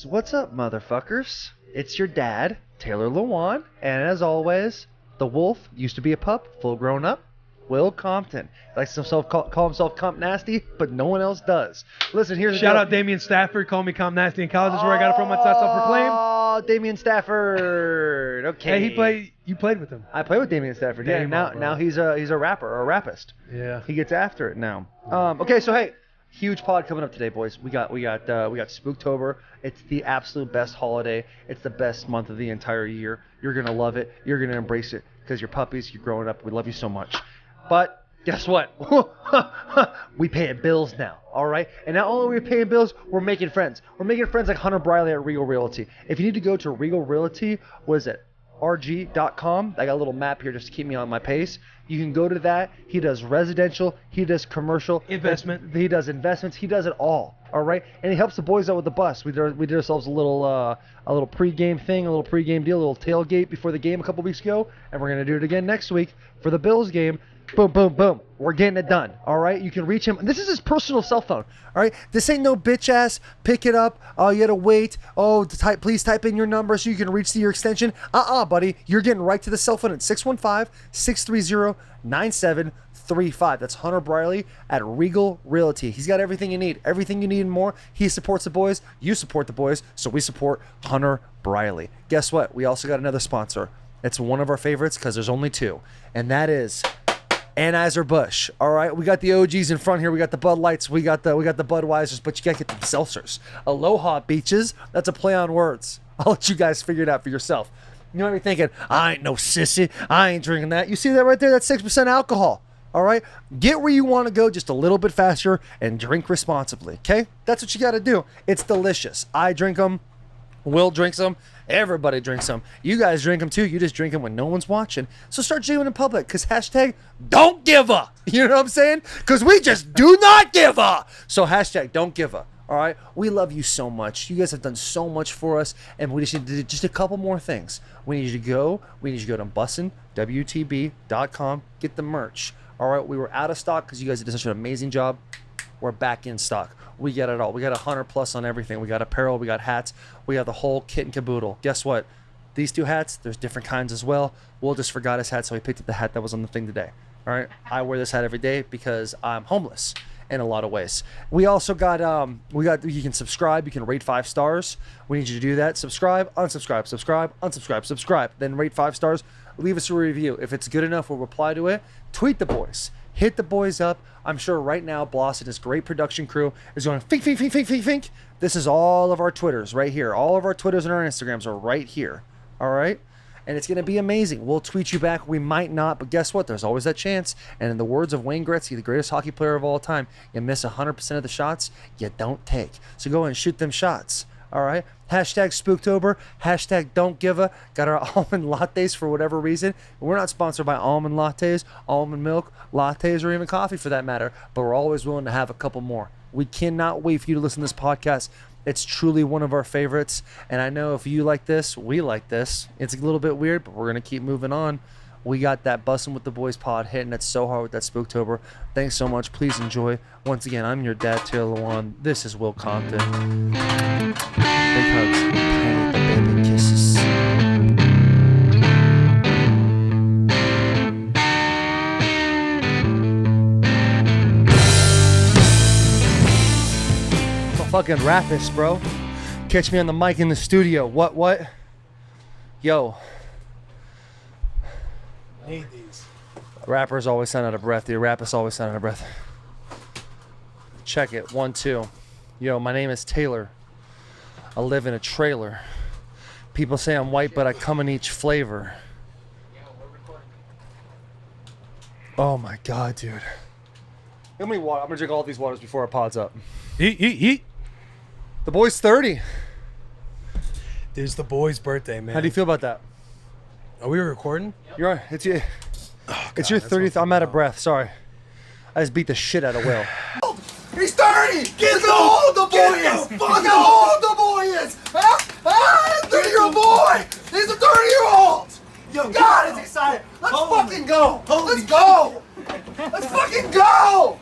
boys, what's up, motherfuckers? It's your dad, Taylor Lewan, and as always, the wolf used to be a pup, full grown up, Will Compton. He likes himself call himself Comp Nasty, but no one else does. Listen, here's Shout out Damian Stafford, call me Comp Nasty in college. That's where I got it from. That's self-proclaimed. Oh, Damian Stafford. Okay. Hey, you played with him. I played with Damian Stafford. Yeah. Now he's a rapper or a rapist. Yeah. He gets after it now. Okay, so hey. Huge pod coming up today, boys. We got Spooktober. It's the absolute best holiday. It's the best month of the entire year. You're gonna love it. You're gonna embrace it because you're puppies. You're growing up. We love you so much. But guess what? We paying bills now. All right. And not only are we paying bills, we're making friends. We're making friends like Hunter Briley at Regal Realty. If you need to go to Regal Realty, what is it? rg.com. I got a little map here just to keep me on my pace. You can go to that. He does residential. He does commercial. Investment. He does investments. He does it all. All right. And he helps the boys out with the bus. We did ourselves a little pregame thing, a little pregame deal, a little tailgate before the game a couple weeks ago. And we're going to do it again next week for the Bills game. Boom, boom, boom. We're getting it done. All right. You can reach him. This is his personal cell phone. All right. This ain't no bitch ass. Pick it up. Oh, you had to wait. Oh, please type in your number so you can reach your extension. Buddy. You're getting right to the cell phone at 615-630-9735. That's Hunter Briley at Regal Realty. He's got everything you need. Everything you need and more. He supports the boys. You support the boys. So we support Hunter Briley. Guess what? We also got another sponsor. It's one of our favorites because there's only two. And that is Anheuser Busch. All right, we got the OGs in front here. We got the Bud Lights. We got the Budweisers, but you gotta get the seltzers. Aloha Beaches. That's a play on words. I'll let you guys figure it out for yourself. You know what you're thinking? I ain't no sissy. I ain't drinking that. You see that right there? That's 6% alcohol. All right, get where you want to go just a little bit faster and drink responsibly. Okay, that's what you got to do. It's delicious. I drink them. Will drinks them. Everybody drinks them. You guys drink them too. You just drink them when no one's watching. So start drinking in public because hashtag don't give a. You know what I'm saying? Because we just do not give a. So hashtag don't give a. All right. We love you so much. You guys have done so much for us. And we just need to do just a couple more things. We need you to go to Bussin, WTB.com. Get the merch. All right. We were out of stock because you guys did such an amazing job. We're back in stock. We get it all. We got 100+ on everything. We got apparel. We got hats. We have the whole kit and caboodle. Guess what? These two hats, there's different kinds as well. Will just forgot his hat, so he picked up the hat that was on the thing today. All right? I wear this hat every day because I'm homeless in a lot of ways. We also got, you can subscribe. You can rate 5 stars. We need you to do that. Subscribe, unsubscribe, subscribe, unsubscribe, subscribe. Then rate 5 stars. Leave us a review. If it's good enough, we'll reply to it. Tweet the boys. Hit the boys up. I'm sure right now, Bloss and his great production crew is going fink, fink, fink, fink, fink, fink. This is all of our Twitters right here. All of our Twitters and our Instagrams are right here. All right? And it's going to be amazing. We'll tweet you back. We might not, but guess what? There's always that chance. And in the words of Wayne Gretzky, the greatest hockey player of all time, you miss 100% of the shots you don't take. So go and shoot them shots. All right? Hashtag Spooktober. Hashtag don't give a. Got our almond lattes for whatever reason. We're not sponsored by almond lattes, almond milk, lattes, or even coffee for that matter. But we're always willing to have a couple more. We cannot wait for you to listen to this podcast. It's truly one of our favorites. And I know if you like this, we like this. It's a little bit weird, but we're going to keep moving on. We got that Bussin' with the Boys pod hitting it so hard with that Spooktober. Thanks so much. Please enjoy. Once again, I'm your dad, Taylor Lewan. This is Will Compton. Big hugs. And baby kisses. I'm a fucking rapist, bro. Catch me on the mic in the studio. What? Yo. Need these. Rappers always sound out of breath, dude. Rappers always sound out of breath. Check it. 1, 2. Yo, my name is Taylor. I live in a trailer. People say I'm white, but I come in each flavor. Oh my god, dude. How many water? I'm gonna drink all these waters before our pod's up. Eat. The boy's 30. It's the boy's birthday, man. How do you feel about that? Are we recording? You're right. It's your 30th. I'm out of breath. Sorry. I just beat the shit out of Will. He's 30! Get the old the boy is! Look how old the boy is! Huh? 30-year-old boy! He's a 30-year-old! Yo, God, it's excited! Let's fucking go! Let's go! Let's fucking go!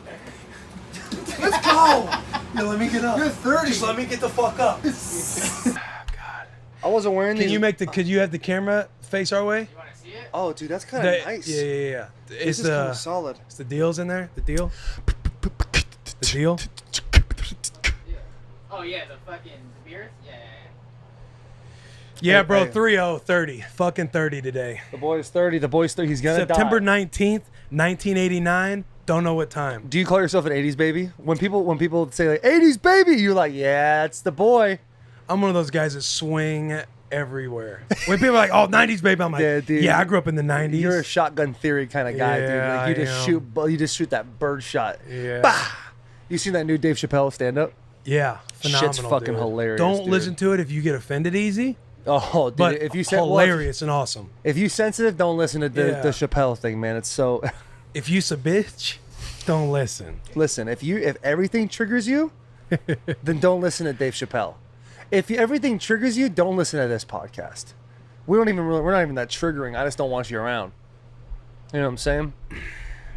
Let's go! Yo, let me get up. You're 30. Just let me get the fuck up. I wasn't wearing these. Could you have the camera face our way? You want to see it? Oh, dude, that's kind of nice. Yeah. This is kind of solid. Is the deals in there? The deal? The deal? Oh yeah, the fucking beers. Yeah. Yeah, Hey, bro. hey. 3-0, 30. Fucking 30 today. The boy's 30. The boy's 30. He's gonna September die. 19th, 1989. Don't know what time. Do you call yourself an 80s baby? When people say like 80s baby, you're like, yeah, it's the boy. I'm one of those guys that swing everywhere. When people are like, "Oh, 90s baby," I'm like, Yeah, dude. "Yeah, I grew up in the 90s." You're a shotgun theory kind of guy, dude. Yeah, Like you just I am. you just shoot that bird shot. Yeah. Bah! You seen that new Dave Chappelle stand up? Yeah, phenomenal. Shit's fucking dude. hilarious, Don't dude. listen to it if you get offended easy. Oh, dude, But if you said hilarious and awesome. if you sensitive, don't listen to the Yeah. Chappelle thing, man. It's so. If you's a bitch, don't listen. Listen, if everything triggers you, then don't listen to Dave Chappelle. If everything triggers you, don't listen to this podcast. We're not even that triggering. I just don't want you around. You know what I'm saying?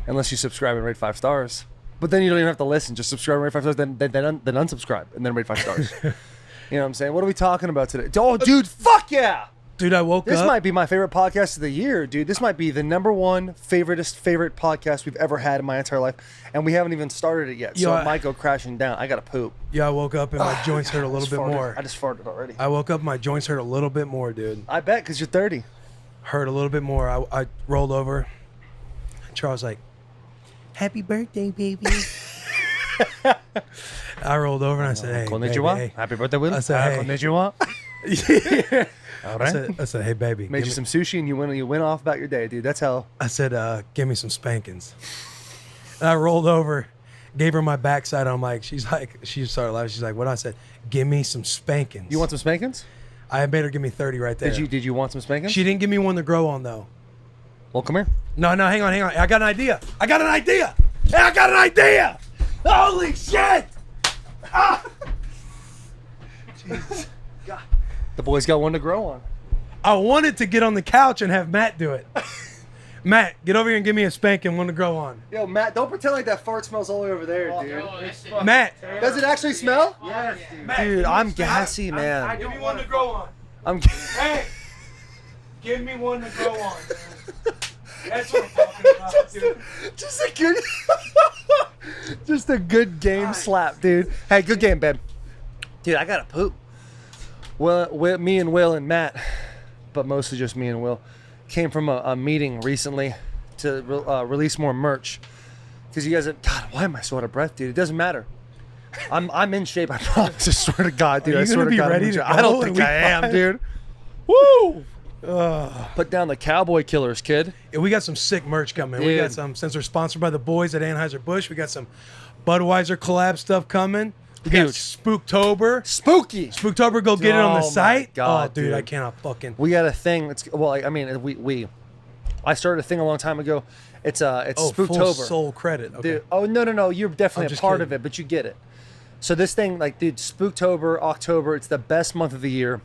Unless you subscribe and rate 5 stars. But then you don't even have to listen. Just subscribe and rate 5 stars, then unsubscribe and then rate 5 stars. You know what I'm saying? What are we talking about today? Oh, dude, fuck yeah! Dude, I woke This up. might be my favorite podcast of the year, dude. This might be the #1 favorite podcast we've ever had in my entire life, and we haven't even started it yet. So Yo, it might go crashing down. I gotta poop. Yeah, I woke up and my joints hurt a little bit more. I just farted already. I woke up, my joints hurt a little bit more, dude. I bet because you're 30. Hurt a little bit more. I rolled over. Charles like, "Happy birthday, baby." I rolled over and I said, "Hey, baby, Konnichiwa. hey." Happy birthday, Will. I said, hey. Konnichiwa. All right. I said, "Hey, baby." Made you some sushi and you went off about your day, dude. That's how. I said, "Give me some spankings." And I rolled over, gave her my backside. I'm like, she started laughing. She's like, "What?" I said, "Give me some spankings." You want some spankings? I made her give me 30 right there. Did you want some spankings? She didn't give me one to grow on though. Well, come here. No, hang on. I got an idea. Hey, I got an idea. Holy shit! Ah! Jesus. God. The boy's got one to grow on. I wanted to get on the couch and have Matt do it. Matt, get over here and give me a spanking, one to grow on. Yo, Matt, don't pretend like that fart smells all the way over there, dude. Oh, that shit. Matt, Does it actually smell? Yes, Matt, Dude, I'm gassy, man. give me one to grow on. I'm. Hey, give me one to grow on. That's what I'm talking about, dude. Just a good, just a good game slap, dude. Hey, good game, babe. Dude, I gotta poop. Well, me and Will and Matt, but mostly just me and Will, came from a meeting recently to release more merch. Because you guys have, God, why am I so out of breath, dude? It doesn't matter. I'm in shape. I promise. I swear to God, dude. Are you I swear gonna to be God, ready I'm in to shape. go I don't in think week I am, 5? dude. Woo! Put down the cowboy killers, kid. Yeah, we got some sick merch coming. We got Dude. some, since we're sponsored by the boys at Anheuser Busch, we got some Budweiser collab stuff coming. We got Huge. Spooktober. Spooky. Spooktober, go get it on the Oh my site. God, oh, dude, dude. I cannot fucking. We got a thing. I started a thing a long time ago. It's Full Spooktober. soul credit. Okay. Dude, oh no, you're I'm definitely a just part kidding. of it, but you get it. So this thing, like, dude, Spooktober, October, it's the best month of the year.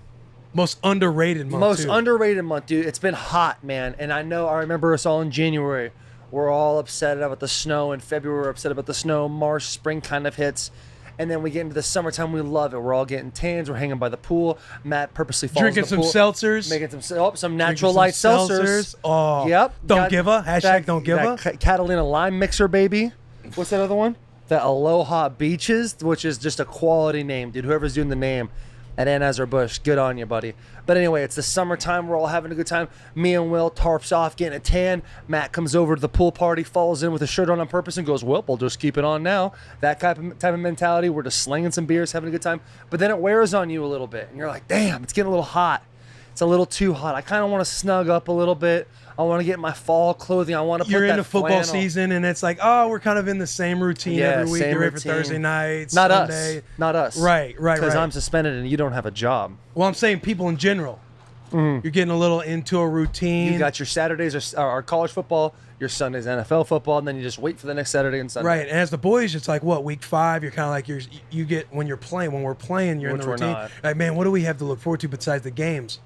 Most underrated month. Most too. underrated month, dude. It's been hot, man. And I remember us all in January. We're all upset about the snow. In February, we're upset about the snow. March, spring kind of hits. And then we get into the summertime, we love it. We're all getting tans. We're hanging by the pool. Matt purposely falls Drinking in the some pool, seltzers. making some natural Drinking light some seltzers. Oh. Yep. Don't give a. Hashtag that- don't give a. that Catalina lime mixer, baby. What's that other one? The Aloha Beaches, which is just a quality name, dude. Whoever's doing the name at Anheuser Busch, good on you, buddy. But anyway, it's the summertime. We're all having a good time. Me and Will, tarps off, getting a tan. Matt comes over to the pool party, falls in with a shirt on purpose, and goes, well, we'll just keep it on now. That type of mentality. We're just slinging some beers, having a good time. But then it wears on you a little bit. And you're like, damn, it's getting a little hot. It's a little too hot. I kind of want to snug up a little bit. I want to get my fall clothing. I want to put You're that into football flannel. season, and it's like, oh, we're kind of in the same routine Yeah, every week. same You're ready for routine. Thursday nights, Not Sunday. us. Not us. Right. Because I'm suspended and you don't have a job. Well, I'm saying people in general. You're getting a little into a routine. You got your Saturdays are college football, your Sundays NFL football, and then you just wait for the next Saturday and Sunday. Right, and as the boys, it's like what week 5. You're kind of like you get when we're playing. When we're playing, you're Which in the we're routine. not. Like, man, what do we have to look forward to besides the games?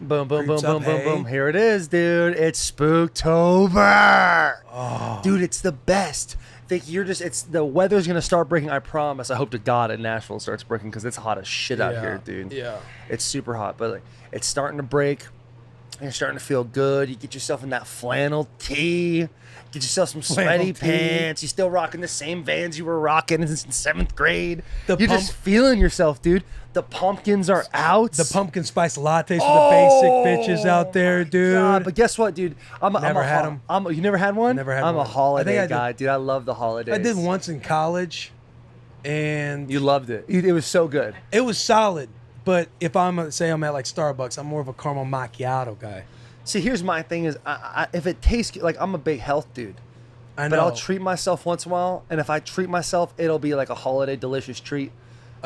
Boom, boom, boom, Creeps boom, up, boom, hey. boom. Here it is, dude. It's Spooktober. Oh, Dude, it's the best. you're just, it's the weather's gonna start breaking. I promise. I hope to God in Nashville starts breaking because it's hot as shit out here, dude. Yeah. It's super hot, but like, it's starting to break. You're starting to feel good. You get yourself in that flannel tee. Get yourself some sweaty pants. You're still rocking the same Vans you were rocking in 7th grade. You're just feeling yourself, dude. The pumpkins are out. The pumpkin spice lattes for the basic bitches out there, dude. God, but guess what, dude? Never had them. You never had one? Never had I'm one. a holiday I guy, dude. I love the holidays. I did once in college, and You loved it. It was so good. it was solid. But if I'm at like Starbucks, I'm more of a caramel macchiato guy. See, here's my thing: is if it tastes like, I'm a big health dude, I know. but I'll treat myself once in a while. And if I treat myself, it'll be like a holiday delicious treat.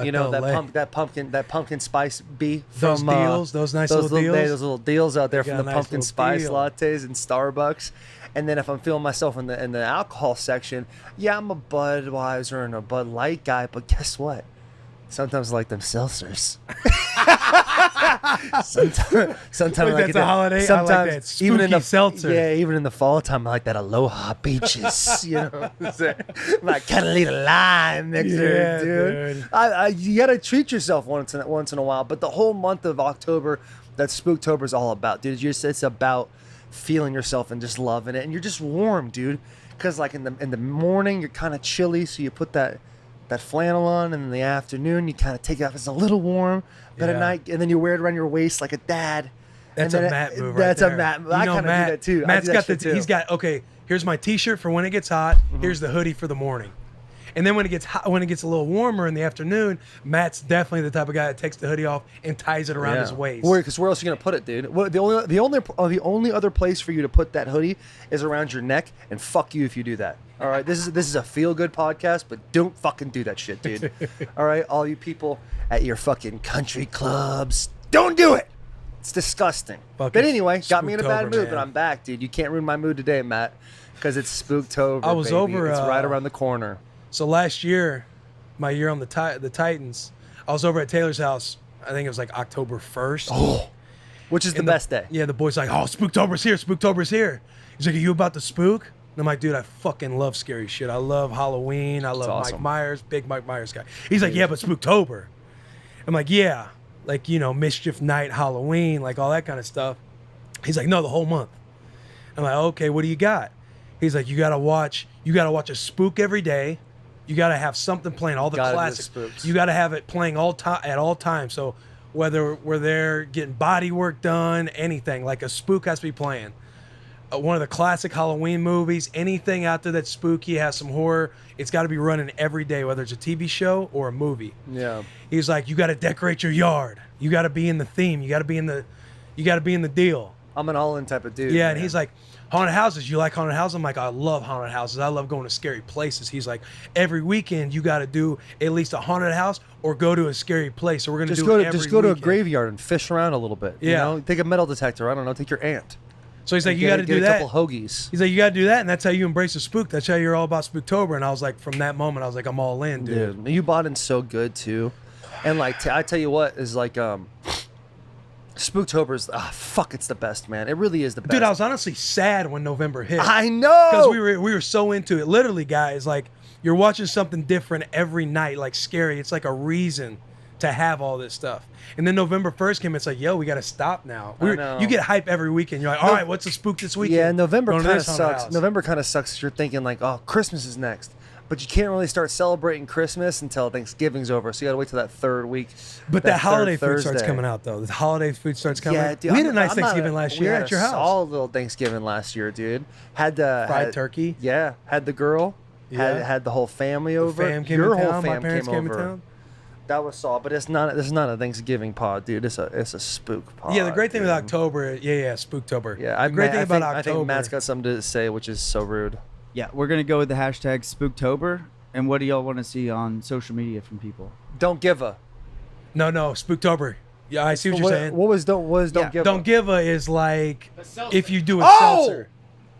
You know, that pumpkin spice bee Those from deals, those nice little deals. those little deals out there They from got the a nice pumpkin little spice deal. lattes and Starbucks. And then if I'm feeling myself in the alcohol section, yeah, I'm a Budweiser and a Bud Light guy. But guess what? Sometimes I like them seltzers. sometimes Wait, that's a holiday? I like that spooky seltzer. Yeah, even in the fall time, I like that Aloha Beaches. You know, my Catalina Lime mixer, dude. You gotta treat yourself once in a while. But the whole month of October, that Spooktober is all about, dude. It's about feeling yourself and just loving it, and you're just warm, dude. Because like in the morning, you're kind of chilly, so you put that flannel on, and in the afternoon you kind of take it off. It's a little warm, but at night, and then you wear it around your waist like a dad. That's a Matt move, right That's there. a Matt. You I know, kind of do that too. Matt's got he's got. Okay, here's my T-shirt for when it gets hot. Here's the hoodie for the morning. And then when it gets hot, when it gets a little warmer in the afternoon, Matt's definitely the type of guy that takes the hoodie off and ties it around his waist. Because where else are you gonna put it, dude? Well, the only other place for you to put that hoodie is around your neck, and fuck you if you do that. All right, this is a feel good podcast, but don't fucking do that shit, dude. All right, all you people at your fucking country clubs, don't do it. It's disgusting. But anyway, got me in a bad mood, but I'm back, dude. You can't ruin my mood today, Matt, because it's Spooktober. I was baby. over. It's right around the corner. So last year, my year on the Titans, I was over at Taylor's house. I think it was like October 1st. Oh, which is the best day. Yeah, the boy's like, "Oh, Spooktober's here! Spooktober's here!" He's like, "Are you about to spook?" And I'm like, "Dude, I fucking love scary shit. I love Halloween. I love awesome. Mike Myers, big Mike Myers guy." He's like, "Yeah, but Spooktober." I'm like, "Yeah, like, you know, Mischief Night, Halloween, like all that kind of stuff." He's like, "No, the whole month." I'm like, "Okay, what do you got?" He's like, you gotta watch a spook every day. You gotta have something playing, all the classics. You gotta have it playing at all times. So whether we're there getting body work done, anything, like a spook has to be playing. One of the classic Halloween movies, anything out there that's spooky, has some horror, it's got to be running every day, whether it's a TV show or a movie. Yeah. He's like, you got to decorate your yard. You got to be in the theme. You got to be in the deal. I'm an all-in type of dude. Yeah, man. and he's like, haunted houses. You like haunted houses? I'm like, I love haunted houses. I love going to scary places. He's like, every weekend you got to do at least a haunted house or go to a scary place. So we're gonna just go to a graveyard and fish around a little bit. Yeah. You know? Take a metal detector. I don't know. Take your aunt. So he's like, you got to do get that. a couple hoagies. He's like, you got to do that, and that's how you embrace the spook. That's how you're all about Spooktober. And I was like, from that moment, I was like, I'm all in, dude. You bought in so good too, and like I tell you what is like Spooktober's fuck, it's the best, man. It really is the best. Dude, I was honestly sad when November hit. I know, because we were so into it. Literally, guys, like you're watching something different every night, like scary. It's like a reason to have all this stuff. And then November 1st came, it's like, yo, we got to stop now. You get hype every weekend. You're like, all right, what's the spook this weekend? Yeah, November Going to kind of this haunted sucks. house. November kind of sucks 'cause you're thinking like, oh, Christmas is next. But you can't really start celebrating Christmas until Thanksgiving's over. So you got to wait till that third week. But that holiday food Thursday. starts coming out, though. The holiday food starts coming Yeah, out. dude, We had a nice I'm not Thanksgiving last year at your We had a house. solid little Thanksgiving last year, dude. Had the Fried turkey. Yeah, had the girl. Yeah. Had the whole family over. Fam came Your in whole town. fam My parents came in over. town. That was solid, but it's not. This is not a Thanksgiving pod, dude. It's a spook pod. Yeah, the great thing dude. with October, Spooktober. Yeah, the great thing about October. I think Matt's got something to say, which is so rude. Yeah, we're going to go with the hashtag Spooktober. And what do y'all want to see on social media from people? Don't give a. No, Spooktober. Yeah, I see what you're saying. What was don't give a? Don't give a is like The seltzer. if you do a Oh! seltzer.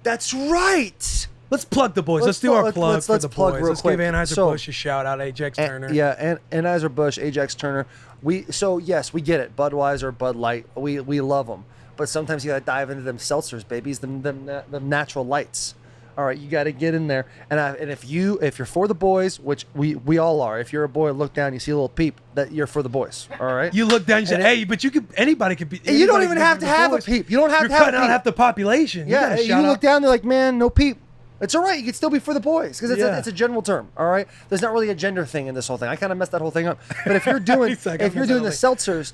That's right. Let's plug the boys. Let's do our plug for let's the plug boys. real Let's quick. give Anheuser So- Busch a shout out. Ajax Turner. Yeah, and Anheuser Busch, Ajax Turner. Yes, we get it. Budweiser, Bud Light. We love them, but sometimes you gotta dive into them seltzers, babies. Them natural lights. All right, you got to get in there. And if you're for the boys, which we all are. If you're a boy, look down, you see a little peep, that you're for the boys. All right. You look down, you say, "Hey, but anybody could be." And you don't anybody even could have be to the have a boys. peep. You don't have You're to have a cutting out peep. half the population. Yeah, you look down, they're like, man, no peep. It's all right. You can still be for the boys because it's a general term. All right. There's not really a gender thing in this whole thing. I kind of messed that whole thing up. But if you're doing He's like, if you're doing the seltzers,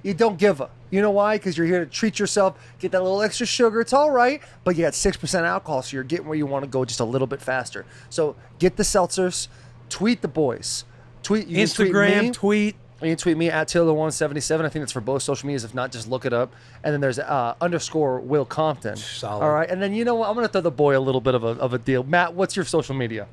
you don't give a. You know why? Because you're here to treat yourself, get that little extra sugar. It's all right, but you got 6% alcohol, so you're getting where you want to go just a little bit faster. So get the seltzers. Tweet the boys. Tweet you can Instagram, tweet. You can tweet me at Taylor177. I think it's for both social medias. If not, just look it up. And then there's _ Will Compton. Solid. All right. And then you know what? I'm gonna throw the boy a little bit of a deal. Matt, what's your social media?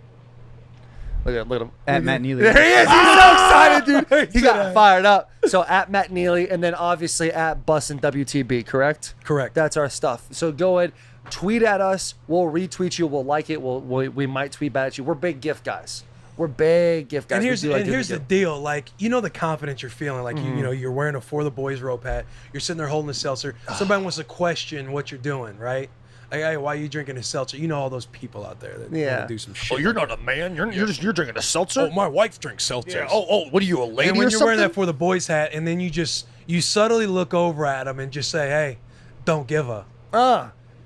Look at him. At Matt Neely. There he is. He's so excited, dude. He got fired up. So at Matt Neely, and then obviously at Bussin WTB. Correct. Correct. That's our stuff. So go ahead, tweet at us. We'll retweet you. We'll like it. We might tweet back at you. We're big gift guys. We're big gift guys. And here's, We do like here's giving the gift. deal. Like, you know the confidence you're feeling. Like, you know, you're wearing a For the Boys rope hat. You're sitting there holding a seltzer. Somebody wants to question what you're doing, right? Like, hey, why are you drinking a seltzer? You know all those people out there that want to do some shit. Oh, you're not a man. You're drinking a seltzer. Oh, my wife drinks seltzers. Yeah. Oh, what are you, a lady And when or you're wearing something? that For the Boys hat, and then you subtly look over at them and just say, hey, don't give a.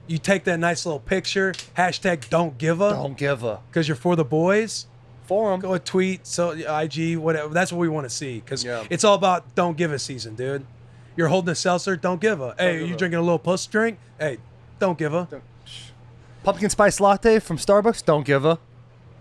You take that nice little picture, hashtag don't give a. Don't give a. Because you're for the boys. For them. Go a tweet, so IG, whatever. That's what we want to see, because Yeah. it's all about don't give a season, dude. You're holding a seltzer, don't give a. Hey, give you a. drinking a little puss drink? Hey, don't give a. Pumpkin spice latte from Starbucks. Don't give a.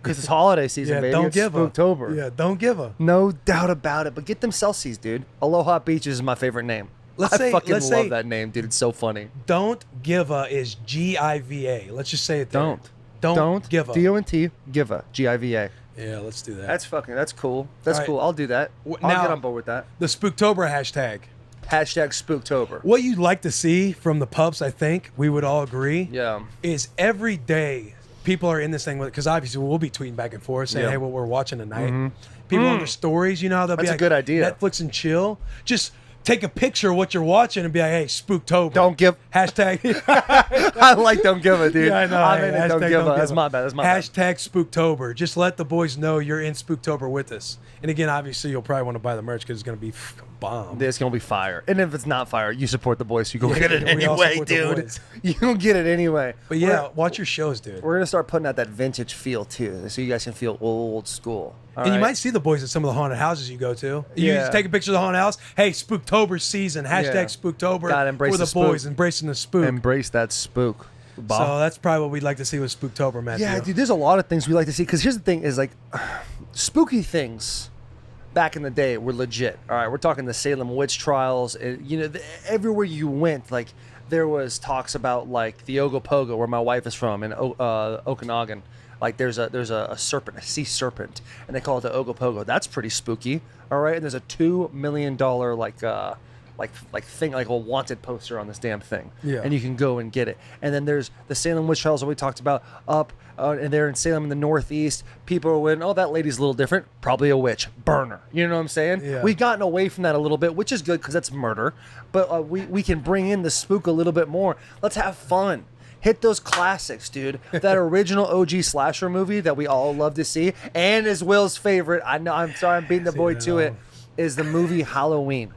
Because it's holiday season, Yeah, baby. don't It's give a. Spooktober. Yeah, don't give a. No doubt about it. But get them Celsius, dude. Aloha Beaches is my favorite name. Let's I say- fucking let's love say- that name, dude. It's so funny. Don't give a is GIVA. Let's just say it there. Don't give a. DONT give a. GIVA. Yeah, let's do that. That's cool. That's All right. cool. I'll do that. W- I'll now- get on board with that. the Spooktober hashtag. Hashtag Spooktober. What you'd like to see from the pubs, I think we would all agree, Yeah. is every day people are in this thing with, because obviously we'll be tweeting back and forth saying, Yeah. hey, what we're watching tonight. People on their stories, you know how they'll be That's a like, good idea. Netflix and chill. Just take a picture of what you're watching and be like, hey, Spooktober. Don't give. Hashtag. I like don't give a, dude. Yeah, I know. I'm Hey, in it. Don't hashtag give a. don't That's give a. my bad. That's my bad. Hashtag Spooktober. Just let the boys know you're in Spooktober with us. And again, obviously, you'll probably want to buy the merch because it's going to be bomb. It's gonna be fire. And if it's not fire, you support the boys. So you go get it we all anyway, support the dude. boys. You gonna get it anyway. But yeah, watch your shows, dude. We're gonna start putting out that vintage feel too, so you guys can feel old school. All And you right? might see the boys at some of the haunted houses you go to. You Yeah. just take a picture of the haunted house. Hey, Spooktober season. Hashtag Yeah. Spooktober Gotta embrace for the the boys, spook. embracing the spook. embrace that spook. So that's probably what we'd like to see with Spooktober, Matthew. Yeah, dude. There's a lot of things we like to see. Because here's the thing: is like spooky things. Back in the day, were legit. All right, we're talking the Salem witch trials. You know, everywhere you went, like there was talks about like the Ogopogo, where my wife is from, in Okanagan. Like there's a serpent, a sea serpent, and they call it the Ogopogo. That's pretty spooky. All right, and there's a $2 million thing, like a wanted poster on this damn thing. Yeah. And you can go and get it. And then there's the Salem witch trials that we talked about up and they're in Salem in the Northeast. People are waiting, oh, that lady's a little different. Probably a witch. Burn her. You know what I'm saying? Yeah. We've gotten away from that a little bit, which is good because that's murder. But we can bring in the spook a little bit more. Let's have fun. Hit those classics, dude. That original OG slasher movie that we all love to see, and is Will's favorite. I know. I'm sorry, I'm beating the boy to it. Is the movie Halloween.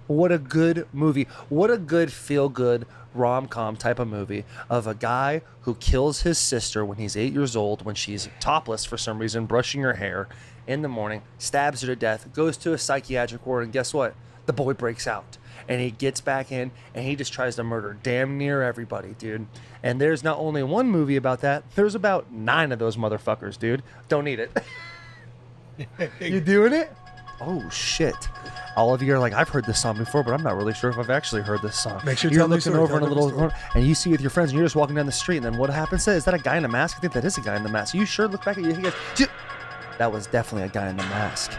What a good movie. What a good feel-good rom-com type of movie of a guy who kills his sister when he's 8 years old, when she's topless for some reason, brushing her hair in the morning, stabs her to death, goes to a psychiatric ward, and guess what? The boy breaks out. And he gets back in, and he just tries to murder damn near everybody, dude. And there's not only one movie about that, there's about 9 of those motherfuckers, dude. Don't need it. You doing it? Oh, shit. All of you are like, I've heard this song before, but I'm not really sure if I've actually heard this song. Make sure you you're tell the looking story, over in tell a the little story. corner, and you see with your friends, and you're just walking down the street, and then what happens? Is that a guy in a mask? I think that is a guy in the mask. You sure look back at you. He goes, that was definitely a guy in the mask.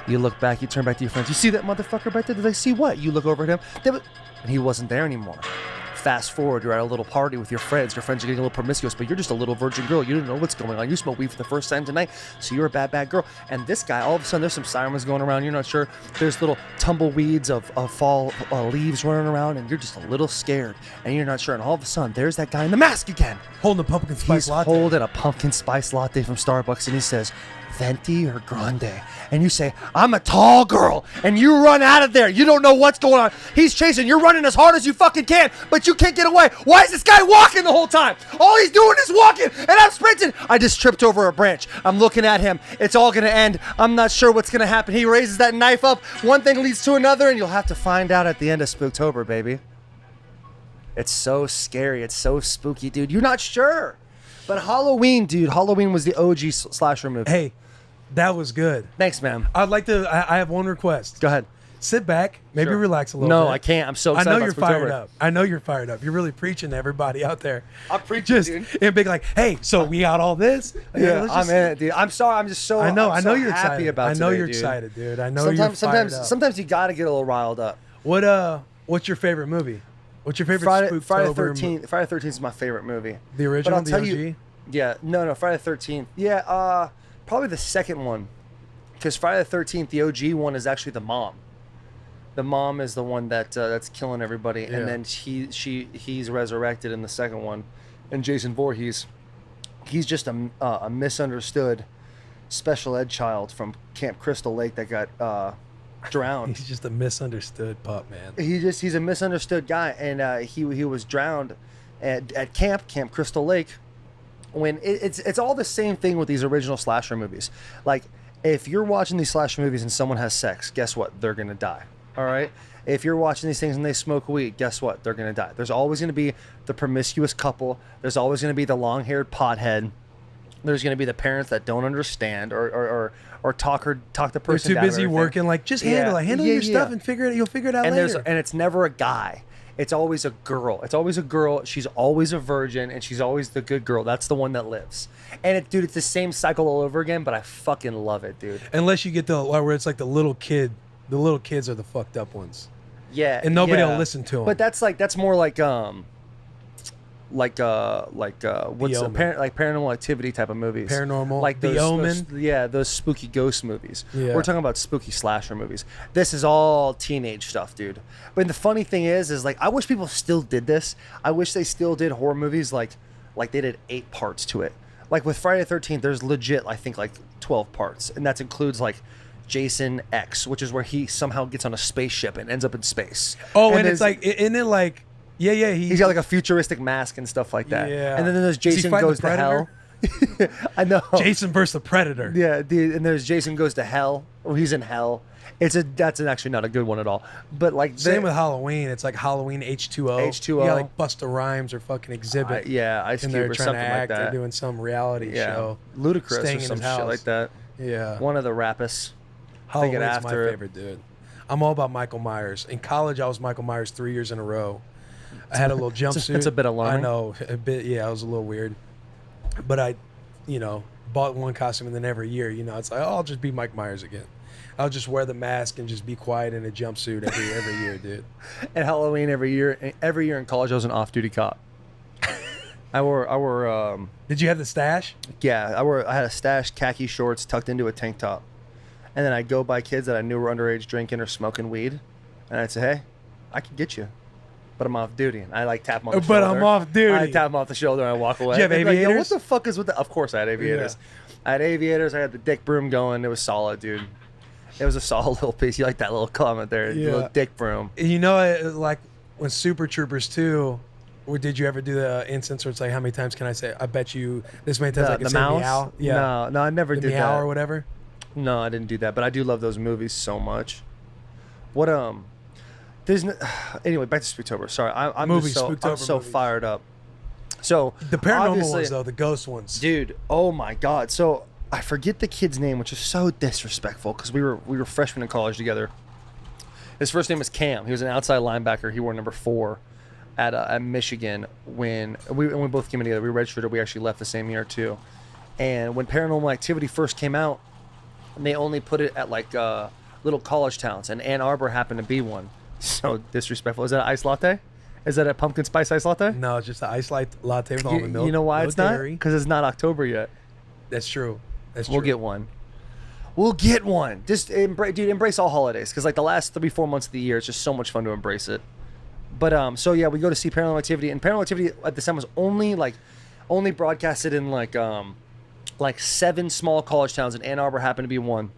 You look back, you turn back to your friends. You see that motherfucker back there? Did I see what? You look over at him, and he wasn't there anymore. fast forward, you're at a little party with your friends are getting a little promiscuous, but you're just a little virgin girl. You don't know what's going on. You smoke weed for the first time tonight, so you're a bad girl. And this guy, all of a sudden, there's some sirens going around. You're not sure. There's little tumbleweeds of fall leaves running around, and you're just a little scared, and you're not sure. And all of a sudden, there's that guy in the mask again. Holding a pumpkin spice He's latte. holding a pumpkin spice latte from Starbucks, and he says, venti or grande? And you say, I'm a tall girl, and you run out of there. You don't know what's going on. He's chasing. You're running as hard as you fucking can, but you can't get away. Why is this guy walking the whole time? All he's doing is walking, and I'm sprinting. I just tripped over a branch. I'm looking at him. It's all going to end. I'm not sure what's going to happen. He raises that knife up. One thing leads to another, and you'll have to find out at the end of Spooktober, baby. It's so scary. It's so spooky, dude. You're not sure. But Halloween, dude. Halloween was the OG slasher movie. Hey, that was good. Thanks, man. I'd like to. I have one request. Go ahead. Sit back, maybe Sure. relax a little No, bit. I can't. I'm so I excited know about you're fired Spooktober. up. I know you're fired up. You're really preaching to everybody out there. I'm preaching, Just dude. and big like, hey, so we got all this. Like, Yeah, let's I'm just- in it, dude. I'm sorry. I'm just so. I know. I'm I know so you're happy excited. about I know today, you're dude. excited, dude. I know you're fired up. Sometimes you got to get a little riled up. What's your favorite movie? What's your favorite Friday Spooktober 13th. Friday 13th is my favorite movie. The But original, I'll the tell OG? you. Yeah, no, Friday 13th. Yeah, probably the second one, because Friday the 13th, the OG one is actually the mom. The mom is the one that's killing everybody, Yeah. and then he's resurrected in the second one, and Jason Voorhees, he's just a misunderstood special ed child from Camp Crystal Lake that got drowned. He's just a misunderstood pup, man. He's a misunderstood guy, and he was drowned at Camp Crystal Lake. When it's all the same thing with these original slasher movies. Like, if you're watching these slasher movies and someone has sex, guess what? They're gonna die. All right. If you're watching these things and they smoke weed, guess what? They're gonna die. There's always gonna be the promiscuous couple. There's always gonna be the long-haired pothead. There's gonna be the parents that don't understand or talk the They're person too down of busy everything. working. Like, just handle Yeah, your stuff yeah. and figure it. You'll figure it out And later. it's never a guy. It's always a girl. It's always a girl. She's always a virgin, and she's always the good girl. That's the one that lives. And dude, it's the same cycle all over again. But I fucking love it, dude. Unless you get the where it's like the little kid. The little kids are the fucked up ones. Yeah, And nobody yeah. will listen to 'em. But that's more like what's Omen. paranormal activity type of movies. Paranormal, like The Omen. those spooky ghost movies. Yeah. We're talking about spooky slasher movies. This is all teenage stuff, dude. But the funny thing is like I wish people still did this. I wish they still did horror movies like they did 8 parts to it. Like with Friday the 13th, there's legit I think like 12 parts, and that includes like Jason X, which is where he somehow gets on a spaceship and ends up in space. Oh, and it's there's- like, isn't it like, yeah, he's got like a futuristic mask and stuff like that. Yeah. And then there's Does he Jason fight the Goes to Hell. I know. Jason versus the Predator. Yeah, and there's Jason Goes to Hell. Oh, he's in hell. Actually not a good one at all. But like Same with Halloween. It's like Halloween H2O. H2O. You got like Busta Rhymes or fucking Exhibit. Ice and Cube they're or trying something to act. like that. They're doing some reality yeah, show. Ludacris staying or in some his shit house. like that. Yeah. One of the rappers. Halloween's after my it. favorite, dude. I'm all about Michael Myers. In college, I was Michael Myers 3 years in a row. I had a little jumpsuit. it's a bit alarming. I know, a bit. Yeah, it was a little weird. But I, bought one costume, and then every year, it's like, oh, I'll just be Mike Myers again. I'll just wear the mask and just be quiet in a jumpsuit every year, dude. At Halloween every year in college, I was an off-duty cop. I wore Did you have the stash? I had a stash, khaki shorts tucked into a tank top. And then I'd go by kids that I knew were underage drinking or smoking weed. And I'd say, hey, I could get you. But I'm off duty. And I like tap them on the shoulder. But I'm off duty. I tap them off the shoulder and I walk away. Did you have They'd be like, "Yo, aviators?" what the fuck is with that? Of course I had aviators. I had aviators. I had the dick broom going. It was solid, dude. It was a solid little piece. You like that little comment there. Yeah. The little dick broom. Like when Super Troopers 2, or did you ever do the instance where it's like, how many times can I say, I bet you this many times I can The say mouse? meow? Yeah. No, I never The did meow that. or whatever? No, I didn't do that, but I do love those movies so much. What there's anyway, back to Spooktober. Sorry, I'm Movies, just so Spooktober I'm so movies. fired up. So The paranormal obviously- ones, though, the ghost ones. dude. Oh my god. So I forget the kid's name, which is so disrespectful because we were freshmen in college together. His first name was Cam. He was an outside linebacker. He wore number 4 at Michigan when we both came in together. We redshirted. We actually left the same year too. And when Paranormal Activity first came out, they only put it at like little college towns, and Ann Arbor happened to be one. So disrespectful. Is that an iced latte? Is that a pumpkin spice ice latte? No, it's just an iced latte with almond milk. You know why No it's dairy. not? Because it's not October yet. That's true. That's We'll true. get one. We'll get one. Just embrace all holidays, because like the last 3-4 months of the year, it's just so much fun to embrace it. But so yeah, we go to see Paranormal Activity, and Paranormal Activity at the time was only broadcasted in like 7 small college towns, and Ann Arbor happened to be one.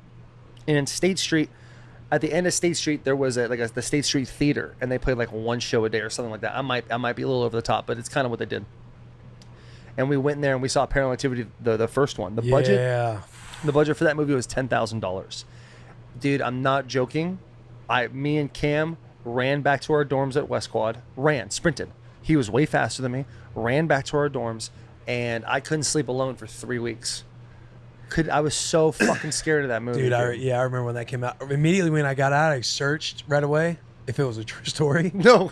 And in State Street, at the end of State Street, there was the State Street Theater, and they played like 1 show a day or something like that. I might be a little over the top, but it's kind of what they did. And we went in there and we saw Paranormal Activity, the first one. The budget for that movie was $10,000. Dude, I'm not joking. Me and Cam ran back to our dorms at West Quad. Sprinted. He was way faster than me. Ran back to our dorms, and I couldn't sleep alone for 3 weeks. I was so fucking scared of that movie. Dude, I remember when that came out. Immediately when I got out, I searched right away if it was a true story. No.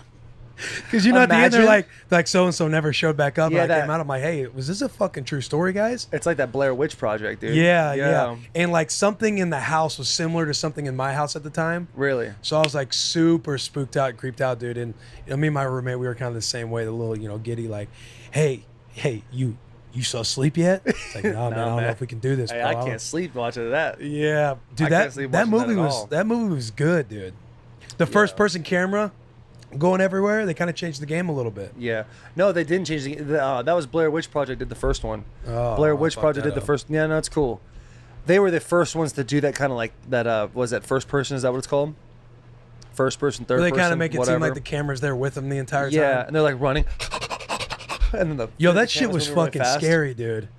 Because at the end they're Imagine. like so-and-so never showed back up. Yeah, and I came out, I'm like, hey, was this a fucking true story, guys? It's like that Blair Witch Project, dude. Yeah. And like something in the house was similar to something in my house at the time. Really? So I was like super spooked out and creeped out, dude. And me and my roommate, we were kind of the same way, the little, giddy, like, hey, you still asleep yet? It's like, no, man, I don't know if we can do this. Hey, bro. I can't sleep watching that. Yeah, dude, I can't sleep that watching movie that at was all. that movie was good, dude. The first person camera going everywhere, they kind of changed the game a little bit. Yeah. No, they didn't change that was Blair Witch Project did the first one. Oh, Blair I Witch fucked Project that did the up. first. Yeah, no, it's cool. They were the first ones to do that kind of like that. Was that first person? Is that what it's called? First person, third Where they person. kind of make it whatever. seem like the camera's there with them the entire time. Yeah, and they're like running. And then Yo, the that shit camera's was moving really fucking fast. scary, dude.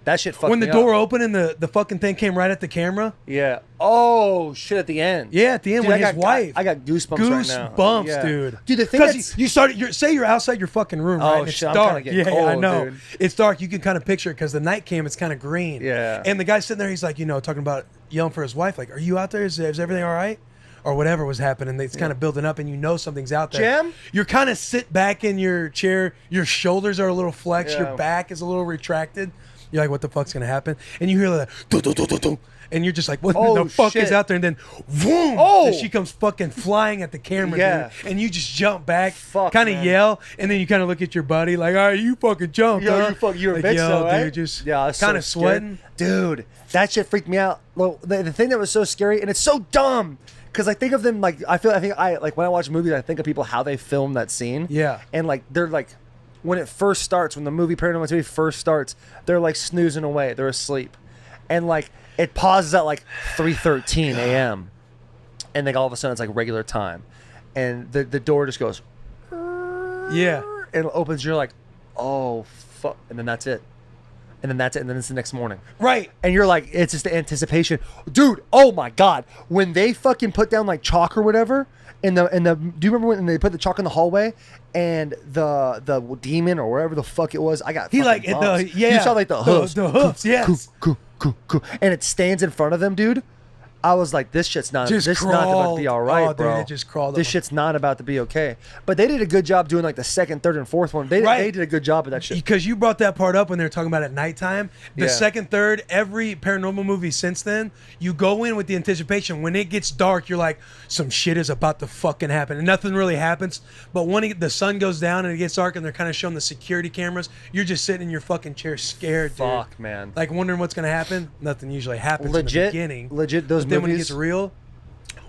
That shit fucked When the me door up. opened and the fucking thing came right at the camera. Yeah. Oh shit! At the end. Yeah, at the end Dude, when I his got, wife. I got goosebumps right now. Goosebumps, Yeah. dude. Dude, the thing because that's you started. Say you're outside your fucking room, Oh, right? And it's shit, I'm dark. kinda getting I cold, know. dude. It's dark. You can kind of picture it because the night cam it's kind of green. Yeah. And the guy sitting there, he's like, talking about yelling for his wife, like, "Are you out there? Is everything all right?" Or whatever was happening. It's kind of building up, and something's out there. Jam? You're kind of sit back in your chair. Your shoulders are a little flexed. Yeah. Your back is a little retracted. You're like, what the fuck's gonna happen? And you hear that, and you're just like, what Oh, the fuck shit. is out there? And then, boom! Oh! And she comes fucking flying at the camera, Yeah. dude. And you just jump back, Fuck, kind of man. yell, and then you kind of look at your buddy like, all right, you fucking jumped, Yo, huh? you're a Like, bitch, yo, though, right? dude, just Yeah, I was kind so of scared. sweating. Dude, that shit freaked me out. Well, the thing that was so scary, and it's so dumb, because I think of them like I think like when I watch movies, I think of people how they film that scene. Yeah. And like they're like, when it first starts, when the movie Paranormal Activity first starts, they're like snoozing away, they're asleep, and like it pauses at like 3:13 a.m. and then all of a sudden it's like regular time, and the door just goes. Yeah. And it opens. You're like, oh fuck, and then that's it. And then that's it, and then it's the next morning. Right. And you're like, it's just the anticipation. Dude, oh my God. When they fucking put down like chalk or whatever, do you remember when they put the chalk in the hallway and the demon or wherever the fuck it was, I got He fucking like, bumps. yeah. You saw like the hooves. The hooves, yes. And it stands in front of them, dude. I was like, this shit's not Just not about to be all right, crawled. Oh, dude, bro. it just crawled This up. shit's not about to be okay. But they did a good job doing like the second, third, and fourth one. They Right. did a good job of that shit. Because you brought that part up when they were talking about at nighttime. The Yeah. second, third, every paranormal movie since then, you go in with the anticipation. When it gets dark, you're like, some shit is about to fucking happen. And nothing really happens. But when the sun goes down and it gets dark and they're kind of showing the security cameras, you're just sitting in your fucking chair scared, dude. Fuck, man. Like wondering what's going to happen. Nothing usually happens in the Legit, beginning. those But then when it movies. gets real,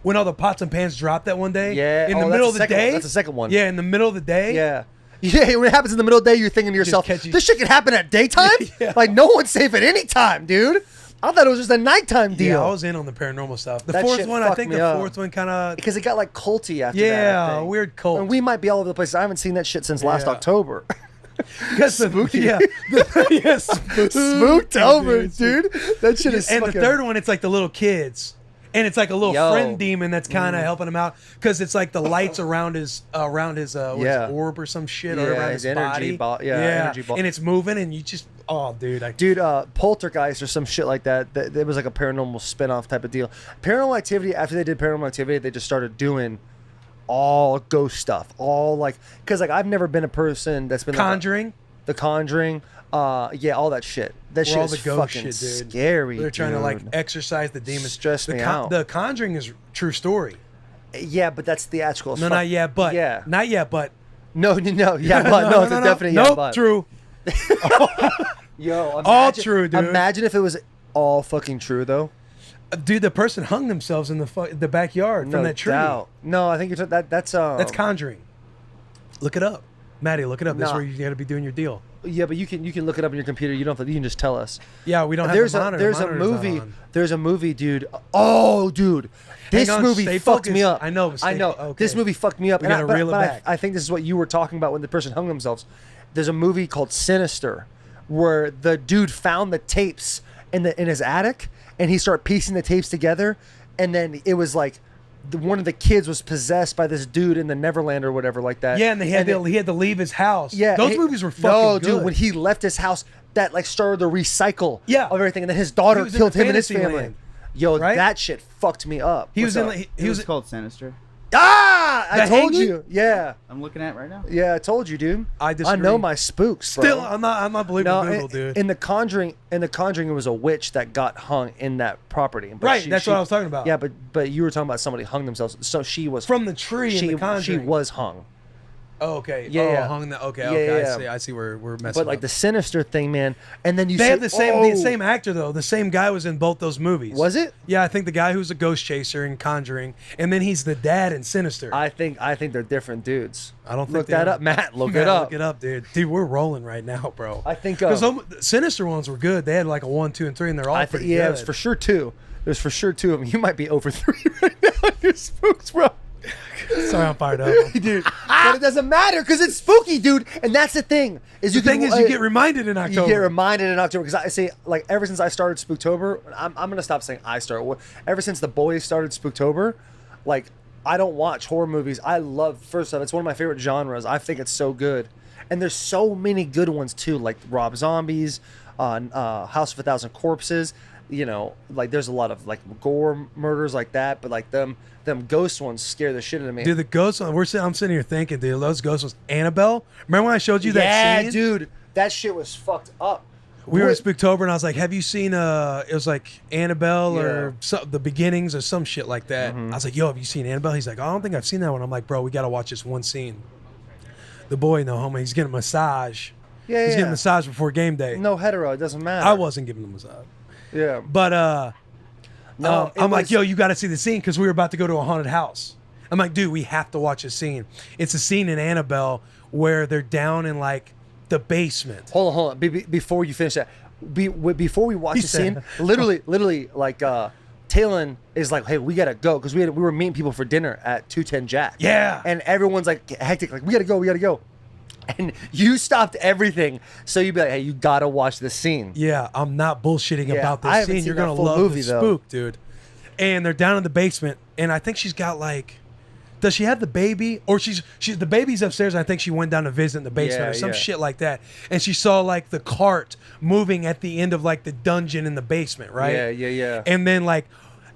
when all the pots and pans dropped that one day, Yeah. in the Oh, middle that's of the the second one. day, That's the second one. Yeah, in the middle of the day, Yeah. Yeah, when it happens in the middle of the day, you're thinking to yourself, catch you- this shit can happen at daytime? Yeah. Like, no one's safe at any time, dude. I thought it was just a nighttime deal. Yeah, I was in on the paranormal stuff. The That fourth shit one, I fucked think me the up. fourth one kind of. Because it got, like, culty after that. I Yeah, think. weird cult. And we might be all over the place. I haven't seen that shit since last Yeah. October. Spooky. Yeah. Yes. Spooktober, dude. That shit is And the fucking- third one, it's like the little kids. And it's like a little Yo. friend demon that's kind of helping him out because it's like the lights around his what is Yeah. it, orb or some shit Yeah, or around his his energy body. ball- yeah, energy ball. And it's moving and you just dude. Dude, Poltergeist or some shit like that. It was like a paranormal spin-off type of deal. Paranormal Activity, after they did Paranormal Activity, they just started doing all ghost stuff. All like, because like I've never been a person that's been Conjuring. Like, The Conjuring, yeah, all that shit. That shit all is the ghost fucking shit, dude. scary. They're trying to like dude. exorcise the demons. Stress me out. The Conjuring is true story. Yeah, but that's theatrical. as No, fuck. not yet, but yeah, not yet, but No, yeah, but no, it's a definite yeah, Nope, but. true. Yo, imagine, All true, dude. Imagine if it was all fucking true though. Dude, the person hung themselves in the backyard from No that tree. doubt. No, I think you're that's That's Conjuring. Look it up. Maddie, look it up. That's No. where you got to be doing your deal. Yeah, but you can look it up on your computer. You don't have to, you can just tell us. Yeah, we don't have There's the a monitor. there's The a monitor's not movie. on. There's a movie, dude. Oh, dude. This on, movie stay fucked me focused. up. I know, but I stay- know. okay. This movie fucked me up. We And gotta reel it back. I think this is what you were talking about when the person hung themselves. There's a movie called Sinister where the dude found the tapes in his attic and he started piecing the tapes together, and then it was like one of the kids was possessed by this dude in the Neverland or whatever like that. Yeah, and he had to leave his house. Yeah, those movies were fucking no, good. dude. When he left his house, that like started the recycle Yeah. of everything, and then his daughter He was in killed the him and his fantasy family. land, Yo, right? that shit fucked me up. He was What's in. up? Like, It was called Sinister. I The told hanging? you. Yeah, I'm looking at right now. yeah, I told you, dude. I I disagree. know my spooks. Bro. Still, I'm not believing no, Google, dude. in the Conjuring, it was a witch that got hung in that property. But Right, that's what I was talking about. Yeah, but you were talking about somebody hung themselves. So she was From the tree in the She Conjuring. was hung. Oh, okay. Yeah, oh, yeah. hung the. Okay, Yeah, okay. yeah. I see where we're messing But like up. the Sinister thing, man. And then you They see have the same actor though. The same guy was in both those movies. Was it? Yeah, I think the guy who's a ghost chaser in Conjuring, and then he's the dad in Sinister. I think they're different dudes. I don't think Look they that are. up, Matt. Look Man, it up. Look it up, dude. Dude, we're rolling right now, bro. I think because Sinister ones were good. They had like a 1, 2, and 3, and they're all I pretty think yeah, good. it was for sure two. There's for sure two of them. You might be over 3 right now on your spooks, bro. Sorry, I'm fired up. Dude, but it doesn't matter because it's spooky, dude. And that's the thing. Is The thing is, you get reminded in October. You get reminded in October because I say, like, ever since I started Spooktober, I'm gonna stop saying I started. Ever since the boys started Spooktober, like, I don't watch horror movies. I love, first off, it's one of my favorite genres. I think it's so good, and there's so many good ones too, like Rob Zombies, House of a Thousand Corpses. You know, like there's a lot of like gore murders like that, but like them ghost ones scare the shit out of me. Dude, the ghost one, I'm sitting here thinking, dude, those ghost ones. Annabelle? Remember when I showed you that yeah, scene? dude, that shit was fucked up. We were at What- Spooktober, and I was like, have you seen, it was like Annabelle or Yeah. the beginnings or some shit like that. Mm-hmm. I was like, yo, have you seen Annabelle? He's like, I don't think I've seen that one. I'm like, bro, we got to watch this one scene. The boy, no homo, he's getting a massage. Yeah, He's yeah. getting a massage before game day. No hetero, it doesn't matter. I wasn't giving him a massage. Yeah. But No, it I'm like, was- yo, you got to see the scene because we were about to go to a haunted house. I'm like, dude, we have to watch this scene. It's a scene in Annabelle where they're down in like the basement. Hold on. Before you finish that, before we watch He the scene, said- literally, like, Talon is like, hey, we gotta go because we were meeting people for dinner at 210 Jack. Yeah. And everyone's like hectic, like we gotta go. And you stopped everything, so you'd be like, hey, you gotta watch this scene. Yeah, I'm not bullshitting Yeah, about I this haven't scene. seen You're that gonna full love movie, the though. spook, dude. And they're down in the basement, and I think she's got like, does she have the baby? Or she's the baby's upstairs, and I think she went down to visit in the basement Yeah, or some yeah. shit like that. And she saw like the cart moving at the end of like the dungeon in the basement, right? Yeah. And then like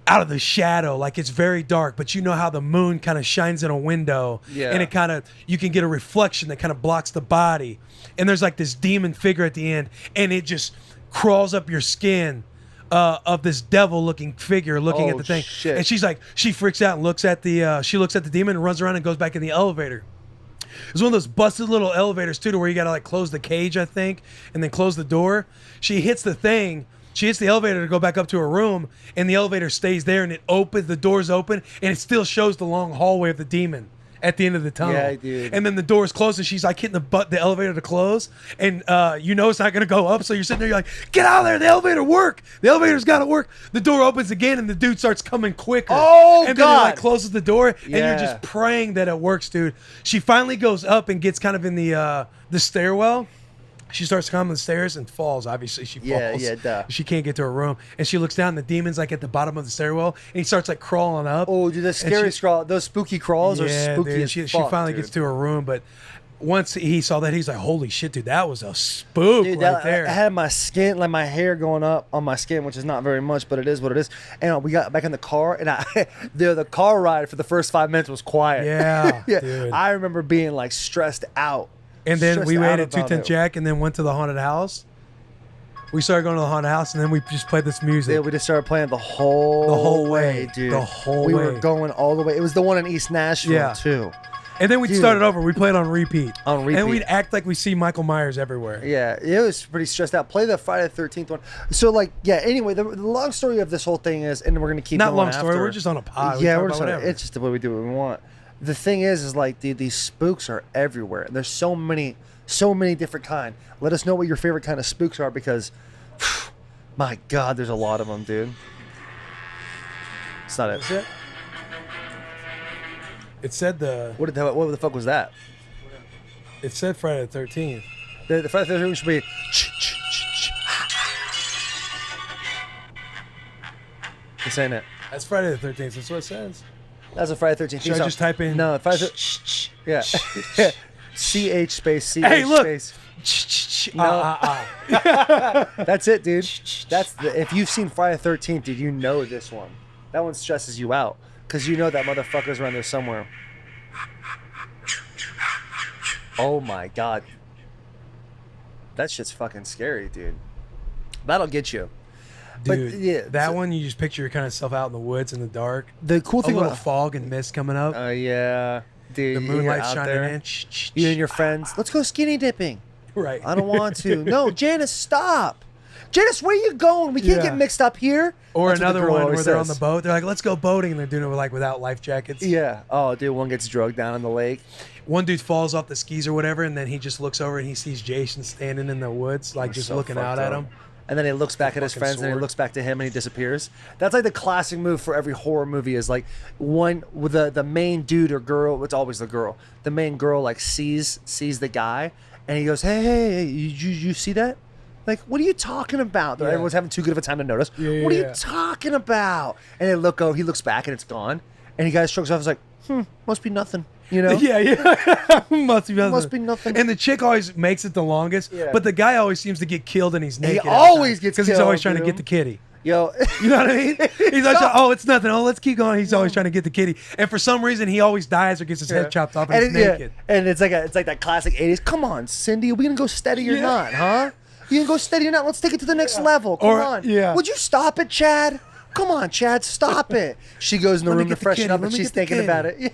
out of the shadow, like it's very dark, but you know how the moon kind of shines in a window, Yeah. and it kind of, you can get a reflection that kind of blocks the body, and there's like this demon figure at the end, and it just crawls up your skin of this devil looking figure looking at Oh, the thing, shit. and she's like, she freaks out and looks at the she looks at the demon and runs around and goes back in the elevator. It's one of those busted little elevators too, to where you gotta like close the cage, I think, and then close the door. She hits the thing. She hits the elevator to go back up to her room, and the elevator stays there, and it opens. The doors open, and it still shows the long hallway of the demon at the end of the tunnel. Yeah, dude. And then the doors close, and she's like hitting the elevator to close, and you know it's not gonna go up. So you're sitting there, you're like, "Get out of there! The elevator work! The elevator's got to work!" The door opens again, and the dude starts coming quicker. Oh, and then he like God. closes the door, and you're Yeah. just praying that it works, dude. She finally goes up and gets kind of in the stairwell. She starts climbing the stairs and falls. Obviously, she falls. Yeah, duh. She can't get to her room, and she looks down. The demon's like at the bottom of the stairwell, and he starts like crawling up. Oh, dude, the scary she- crawl. Those spooky crawls are Yeah, spooky dude. as She fuck, finally dude. gets to her room, but once he saw that, he's like, "Holy shit, dude! That was a spook Dude, right that, there." I had my skin, like my hair going up on my skin, which is not very much, but it is what it is. And we got back in the car, and the car ride for the first 5 minutes was quiet. Yeah, yeah. dude. I remember being like stressed out. And then we Stressed out waited at about 210 it. Jack, and then went to the haunted house. We started going to the haunted house, and then we just played this music. Yeah, we just started playing the whole way, dude. the whole we way. were going all the way. It was the one in East Nashville Yeah. too. And then we'd start it over. We'd play it on repeat. On repeat. And we'd act like we see Michael Myers everywhere. Yeah, it was pretty stressed out. Play the Friday the 13th one. So, like, yeah, anyway, the long story of this whole thing is, and we're going to keep Not going long story. after. We're just on a pod. Yeah, we we're talk just about on, whatever. it's just the way we do what we want. The thing is like, dude, these spooks are everywhere. And there's so many different kind. Let us know what your favorite kind of spooks are because, my God, there's a lot of them, dude. It's not it. It said What the fuck was that? It said Friday the 13th. The Friday the 13th should be. This ain't it. That's Friday the 13th. That's what it says. That's a Friday the 13th. Should I just type in? No, Friday the Yeah. CH space CH Hey, look. space. No. That's it, dude. That's if you've seen Friday the 13th, dude, you know this one. That one stresses you out because you know that motherfucker's around there somewhere. Oh my God. That shit's fucking scary, dude. That'll get you. Dude, But, yeah, that so- one you just picture kind of self out in the woods in the dark. The cool A thing little about fog and mist coming up. yeah, dude, the you're moonlight's out shining there. in. You and your friends. Let's go skinny dipping. Right. I don't want to. No, Janice, stop. Janice, where are you going? We can't Yeah. get mixed up here. Or That's what the another girl one where always they're on says. the boat. They're like, let's go boating. And they're doing it with, like, without life jackets. Yeah. Oh, dude, one gets drugged down in the lake. One dude falls off the skis or whatever, and then he just looks over and he sees Jason standing in the woods, like just So looking out fucked at up. him. And then he looks back at his fucking friends, and he sword. looks back to him, and he disappears. That's like the classic move for every horror movie. Is like one with the main dude or girl. It's always the girl. The main girl like sees the guy, and he goes, "Hey, you see that? Like, what are you talking about?" Yeah. Everyone's having too good of a time to notice. Yeah, What are you yeah. talking about? And they look over. He looks back, and it's gone. And he guys shrugs off. He's like, must be nothing. You know? Yeah. Must be nothing. Must be nothing. And the chick always makes it the longest, Yeah. but the guy always seems to get killed and he's naked. always gets because he's always killed, trying to dude. get the kitty. Yo, You know what I mean? He's always like, oh, it's nothing. Oh, let's keep going. He's always trying to get the kitty. And for some reason, he always dies or gets his head chopped off and he's naked. And it's like that classic '80s. Come on, Cindy, are we gonna go steady or not, huh? You gonna go steady or not? Let's take it to the next level. Come Or- on. yeah. Would you stop it, Chad? Come on, Chad, stop it. She goes in the Let me room to get the freshen kitty, up, let and me she's get the thinking about it.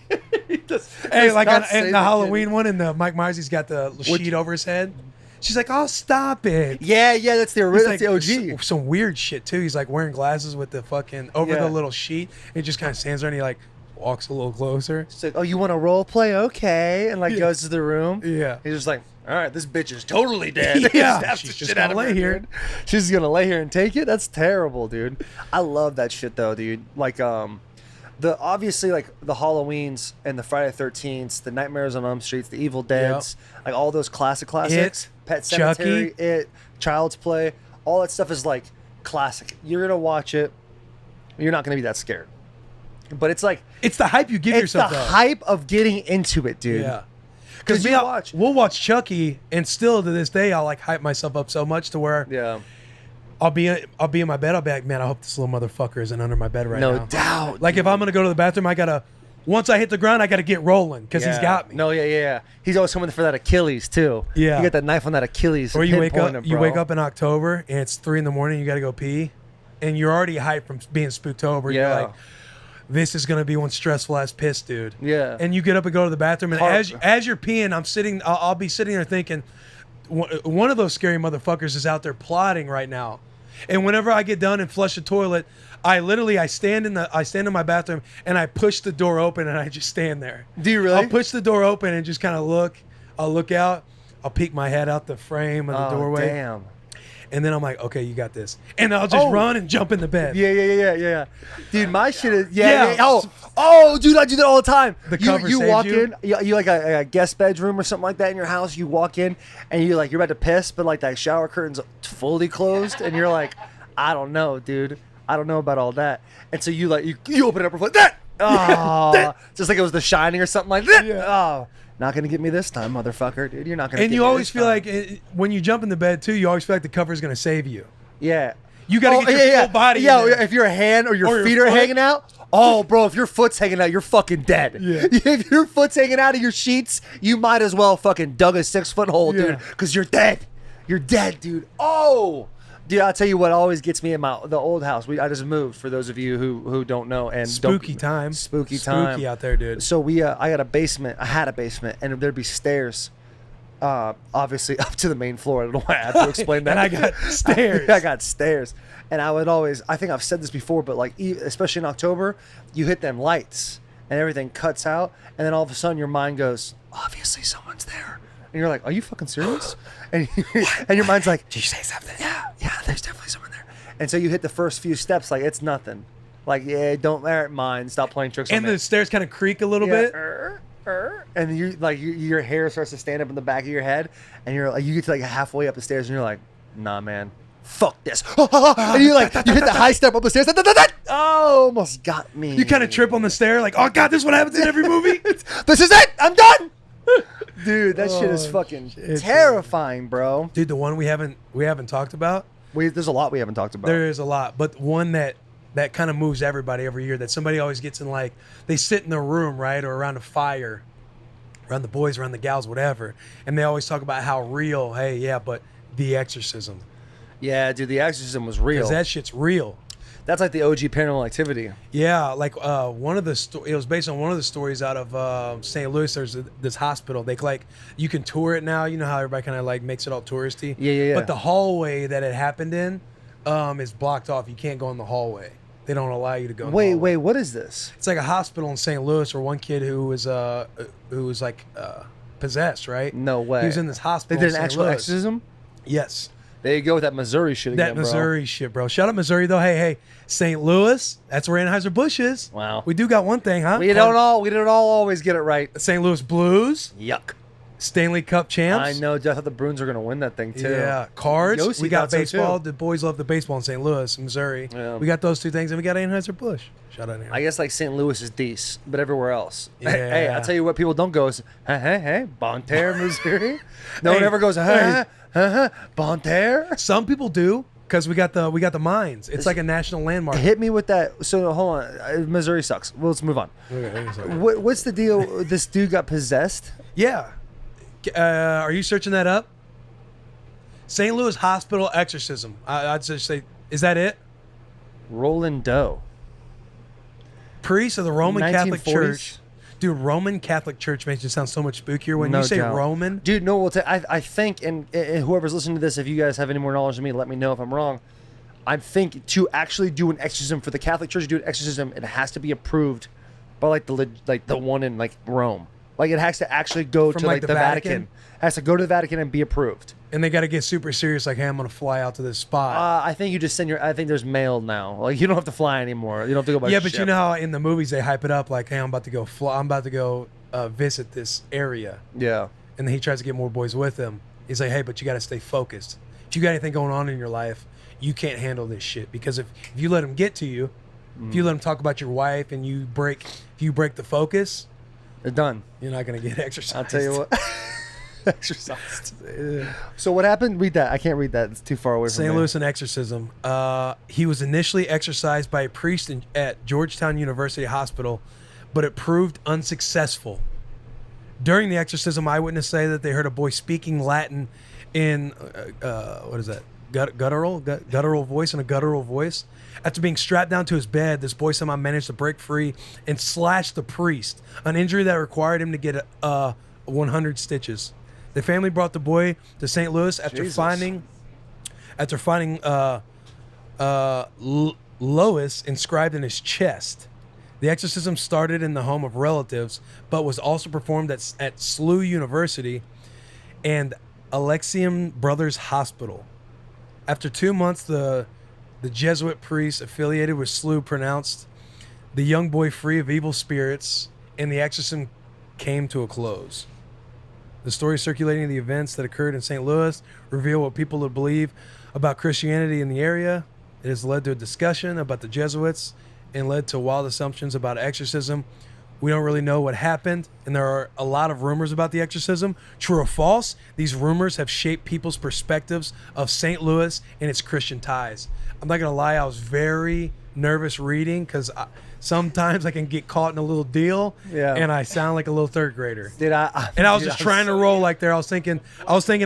Hey, like not in say the the Halloween one, in the Mike Myers, he's got the sheet over his head. She's like, "Oh, stop it!" Yeah, that's the He's that's like, the OG. Some weird shit too. He's like wearing glasses with the fucking over Yeah. the little sheet. And he just kind of stands there and he like walks a little closer. It's like, oh, you want to role play? Okay, and like Yeah. goes to the room. Yeah. He's just like, all right, this bitch is totally dead. Yeah. Stabs She's the just shit gonna out of lay her, here. dude. She's gonna lay here and take it. That's terrible, dude. I love that shit though, dude. Like, the obviously like the Halloweens and the Friday the 13th, the Nightmares on Elm Streets, the Evil Deads, like all those classics. It, Pet Chucky. Sematary, It, Child's Play, all that stuff is like classic. You're gonna watch it, you're not gonna be that scared. But it's like It's the hype you give it's the yourself. though. hype of getting into it, dude. Yeah. 'Cause Because you we'll watch Chucky, and still to this day, I'll like hype myself up so much to where Yeah. I'll be in my bed. I'll be like, man, I hope this little motherfucker isn't under my bed right now. No doubt. Like if I'm gonna go to the bathroom, I gotta. Once I hit the ground, I gotta get rolling because he's Yeah. got me. No, yeah. He's always coming for that Achilles too. Yeah. You got that knife on that Achilles. Or you wake pinpoint up, him, you bro. wake up in October and it's 3 a.m. You gotta go pee, and you're already hyped from being Spooktober. Yeah. You're like, this is gonna be one stressful ass piss, dude. Yeah. And you get up and go to the bathroom, and Heart- as you're peeing, I'll be sitting there thinking, one of those scary motherfuckers is out there plotting right now. And whenever I get done and flush the toilet, I stand in my bathroom and I push the door open and I just stand there. Do you really? I'll push the door open and just kind of look. I'll look out. I'll peek my head out the frame of the doorway. Damn. And then I'm like, okay, you got this. And I'll just run and jump in the bed. Yeah. Dude, my shit is Yeah. Oh, dude, I do that all the time. The cover you saves walk you? in, you like a guest bedroom or something like that in your house. You walk in and you're about to piss, but like that shower curtain's fully closed, and you're like, I don't know, dude. I don't know about all that. And so you open it up and like that. Oh, just like it was The Shining or something like that. Yeah. Oh, not gonna get me this time, motherfucker, dude. You're not gonna. And get you me always this feel time. like when you jump in the bed too, you always feel like the cover is going to save you. Yeah. You got to get your full body in Yeah, there. if your hand or your Or your feet are foot. hanging out. Oh, bro, if your foot's hanging out, you're fucking dead. Yeah. If your foot's hanging out of your sheets, you might as well fucking dug a 6-foot hole, Yeah. dude, because you're dead. You're dead, dude. Oh, Dude, I'll tell you what always gets me in the old house. I just moved, for those of you who don't know. And Spooky time. Spooky time. Spooky out there, dude. So I got a basement. I had a basement, and there'd be stairs, obviously up to the main floor. I don't know why I have to explain that. And I got stairs. I got stairs, and I would always. I think I've said this before, but like, especially in October, you hit them lights, and everything cuts out, and then all of a sudden your mind goes, obviously someone's there, and you're like, are you fucking serious? And your mind's like, Did you say something? yeah, there's definitely someone there. And so you hit the first few steps like it's nothing. Like, yeah, don't mind. Stop playing tricks on And me. the stairs kind of creak a little Yeah, bit. and you like your hair starts to stand up in the back of your head, and you're like, you get to like halfway up the stairs, and you're like, nah, man, fuck this. And you hit the high step up the stairs. Oh, almost got me. You kind of trip on the stair, like, oh god, this is what happens in every movie. This is it. I'm done. Dude, that shit is fucking shit. terrifying, bro. Dude, the one we haven't talked about. There's a lot we haven't talked about. There is a lot, but one that kind of moves everybody every year, that somebody always gets in, like, they sit in their room, right, or around a fire, around the boys, around the gals, whatever, and they always talk about how real, hey, yeah, but the Exorcism. Yeah, dude, the Exorcism was real. Because that shit's real. That's like the OG Paranormal Activity. Yeah, like one of the it was based on one of the stories out of St. Louis. There's this hospital. They like, you can tour it now. You know how everybody kind of like makes it all touristy. Yeah. But the hallway that it happened in is blocked off. You can't go in the hallway. They don't allow you to go. Wait, what is this? It's like a hospital in St. Louis where one kid who was like possessed, right? No way. He was in this hospital. They did in an St. actual Louis. exorcism? Yes. There you go with that Missouri shit again, That Missouri shit, bro. Shout out Missouri, though. Hey, St. Louis. That's where Anheuser Busch is. Wow. We do got one thing, huh? We don't all always get it right. St. Louis Blues, Yuck. Stanley Cup champs. I know. I thought the Bruins were gonna win that thing too. Yeah, cards. Yossi We got thought so, baseball. too. The boys love the baseball in St. Louis, Missouri. Yeah. We got those two things, and we got Anheuser Busch. Shout out Anheuser. I guess like St. Louis is decent, but everywhere else. Yeah. Hey, I'll tell you what people don't go is, hey, Bonne Terre, Missouri. No one Hey, ever goes, Bonne Terre. Some people do, because we got the mines. It's like a national landmark. Hit me with that. So hold on, Missouri sucks. Well, let's move on. What's the deal? This dude got possessed. Yeah. Are you searching that up? St. Louis Hospital Exorcism. I'd just say, is that it? Roland Doe. Priest of the Roman Catholic 1940s? Church. Dude, Roman Catholic Church makes it sound so much spookier when No you say doubt. Roman. Dude, no. Well, I think, and whoever's listening to this, if you guys have any more knowledge than me, let me know if I'm wrong. I think to actually do an exorcism for the Catholic Church, to do an exorcism, it has to be approved by like the one in like Rome. Like it has to actually go From, to like, like the the Vatican. Vatican? It has to go to the Vatican and be approved. And they got to get super serious, like, hey, I'm going to fly out to this spot. I think you just send I think there's mail now. Like you don't have to fly anymore. You don't have to go by Yeah, but ship. you know how in the movies they hype it up like, hey, I'm about to go visit this area. Yeah. And then he tries to get more boys with him. He's like, hey, but you got to stay focused. If you got anything going on in your life, you can't handle this shit. Because if you let him get to you, if you let him talk about your wife and you break the focus, They're done. you're not going to get exercised. I'll tell you what. Exercised. So what happened? Read that. I can't read that. It's too far away from St. me. Louis and exorcism. He was initially exorcised by a priest at Georgetown University Hospital, but it proved unsuccessful. During the exorcism, eyewitnesses say that they heard a boy speaking Latin in what is that? Guttural voice, and a guttural voice. After being strapped down to his bed, this boy somehow managed to break free and slash the priest, an injury that required him to get 100 stitches. The family brought the boy to St. Louis after Jesus. finding Lois inscribed in his chest. The exorcism started in the home of relatives, but was also performed at SLU University and Alexian Brothers Hospital. After 2 months, the Jesuit priest affiliated with SLU pronounced the young boy free of evil spirits, and the exorcism came to a close. The story circulating the events that occurred in St. Louis reveal what people would believe about Christianity in the area. It has led to a discussion about the Jesuits and led to wild assumptions about exorcism. We don't really know what happened, and there are a lot of rumors about the exorcism. True or false, these rumors have shaped people's perspectives of St. Louis and its Christian ties. I'm not going to lie, I was very nervous reading because sometimes I can get caught in a little deal, Yeah. and I sound like a little third grader. Dude, I was just trying to roll like there. I was thinking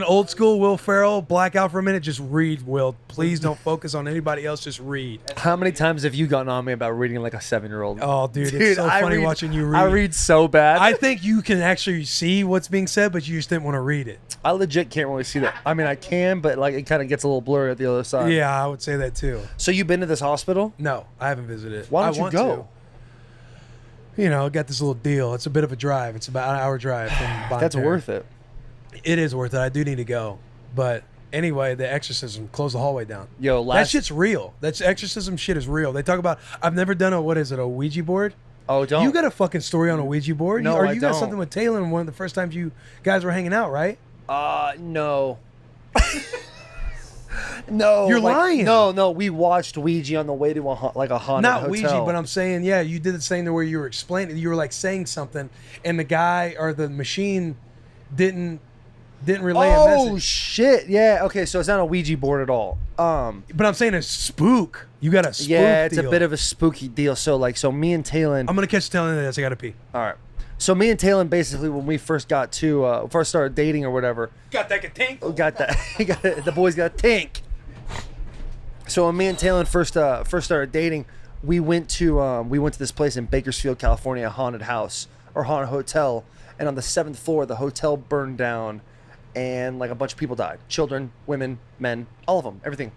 old school Will Ferrell, black out for a minute. Just read, Will. Please don't focus on anybody else. Just read. How many times have you gotten on me about reading like a 7-year-old? Oh, dude, it's so funny watching you read. I read so bad. I think you can actually see what's being said, but you just didn't want to read it. I legit can't really see that. I mean, I can, but like it kind of gets a little blurry at the other side. Yeah, I would say that too. So you've been to this hospital? No, I haven't visited. Why don't I you want go? to. You know, got this little deal. It's a bit of a drive. It's about an hour drive from Bonterra. That's worth it. It is worth it. I do need to go. But anyway, the Exorcism, close the hallway down. Yo, That shit's real. That Exorcism shit is real. They talk about, I've never done a Ouija board? Oh, don't. You got a fucking story on a Ouija board? No, or I you got don't. something with Taylor one of the first times you guys were hanging out, right? No. No. You're lying. No. We watched Ouija on the way to a haunted Not hotel. Ouija, but I'm saying, yeah, you did the same thing where you were explaining, you were like saying something, and the guy or the machine didn't relay a Oh message. shit! Yeah. Okay, so it's not a Ouija board at all. But I'm saying a spook. You got a spook Yeah, it's deal. a bit of a spooky deal. So me and Talon. I'm gonna catch telling this. I gotta pee. All right. So me and Talon basically, when we first got to first started dating or whatever, Got that tank. we got that. The boys got a tank. So when me and Talon first started dating, we went to this place in Bakersfield, California, a haunted house or haunted hotel, and on the 7th floor, the hotel burned down, and like a bunch of people died, children, women, men, all of them, everything.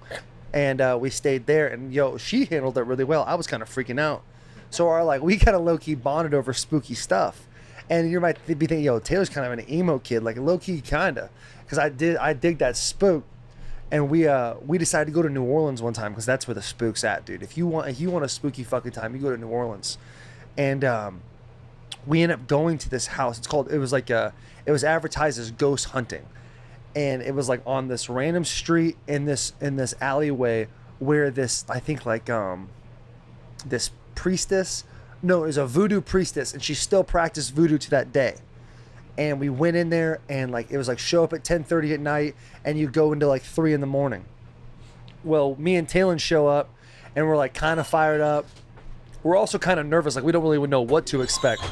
And we stayed there, and she handled it really well. I was kind of freaking out, so we kind of low key bonded over spooky stuff. And you might be thinking, Taylor's kind of an emo kid, like low key kinda, because I dig that spook. And we decided to go to New Orleans one time because that's where the spook's at, dude. If you want a spooky fucking time, you go to New Orleans. And we ended up going to this house. It was advertised as ghost hunting, and it was like on this random street in this alleyway where this this priestess, no, it was a voodoo priestess, and she still practiced voodoo to that day. And we went in there, and it was show up at 10:30 at night, and you go into 3 in the morning. Well, me and Talon show up, and we're kind of fired up. We're also kind of nervous, we don't really know what to expect.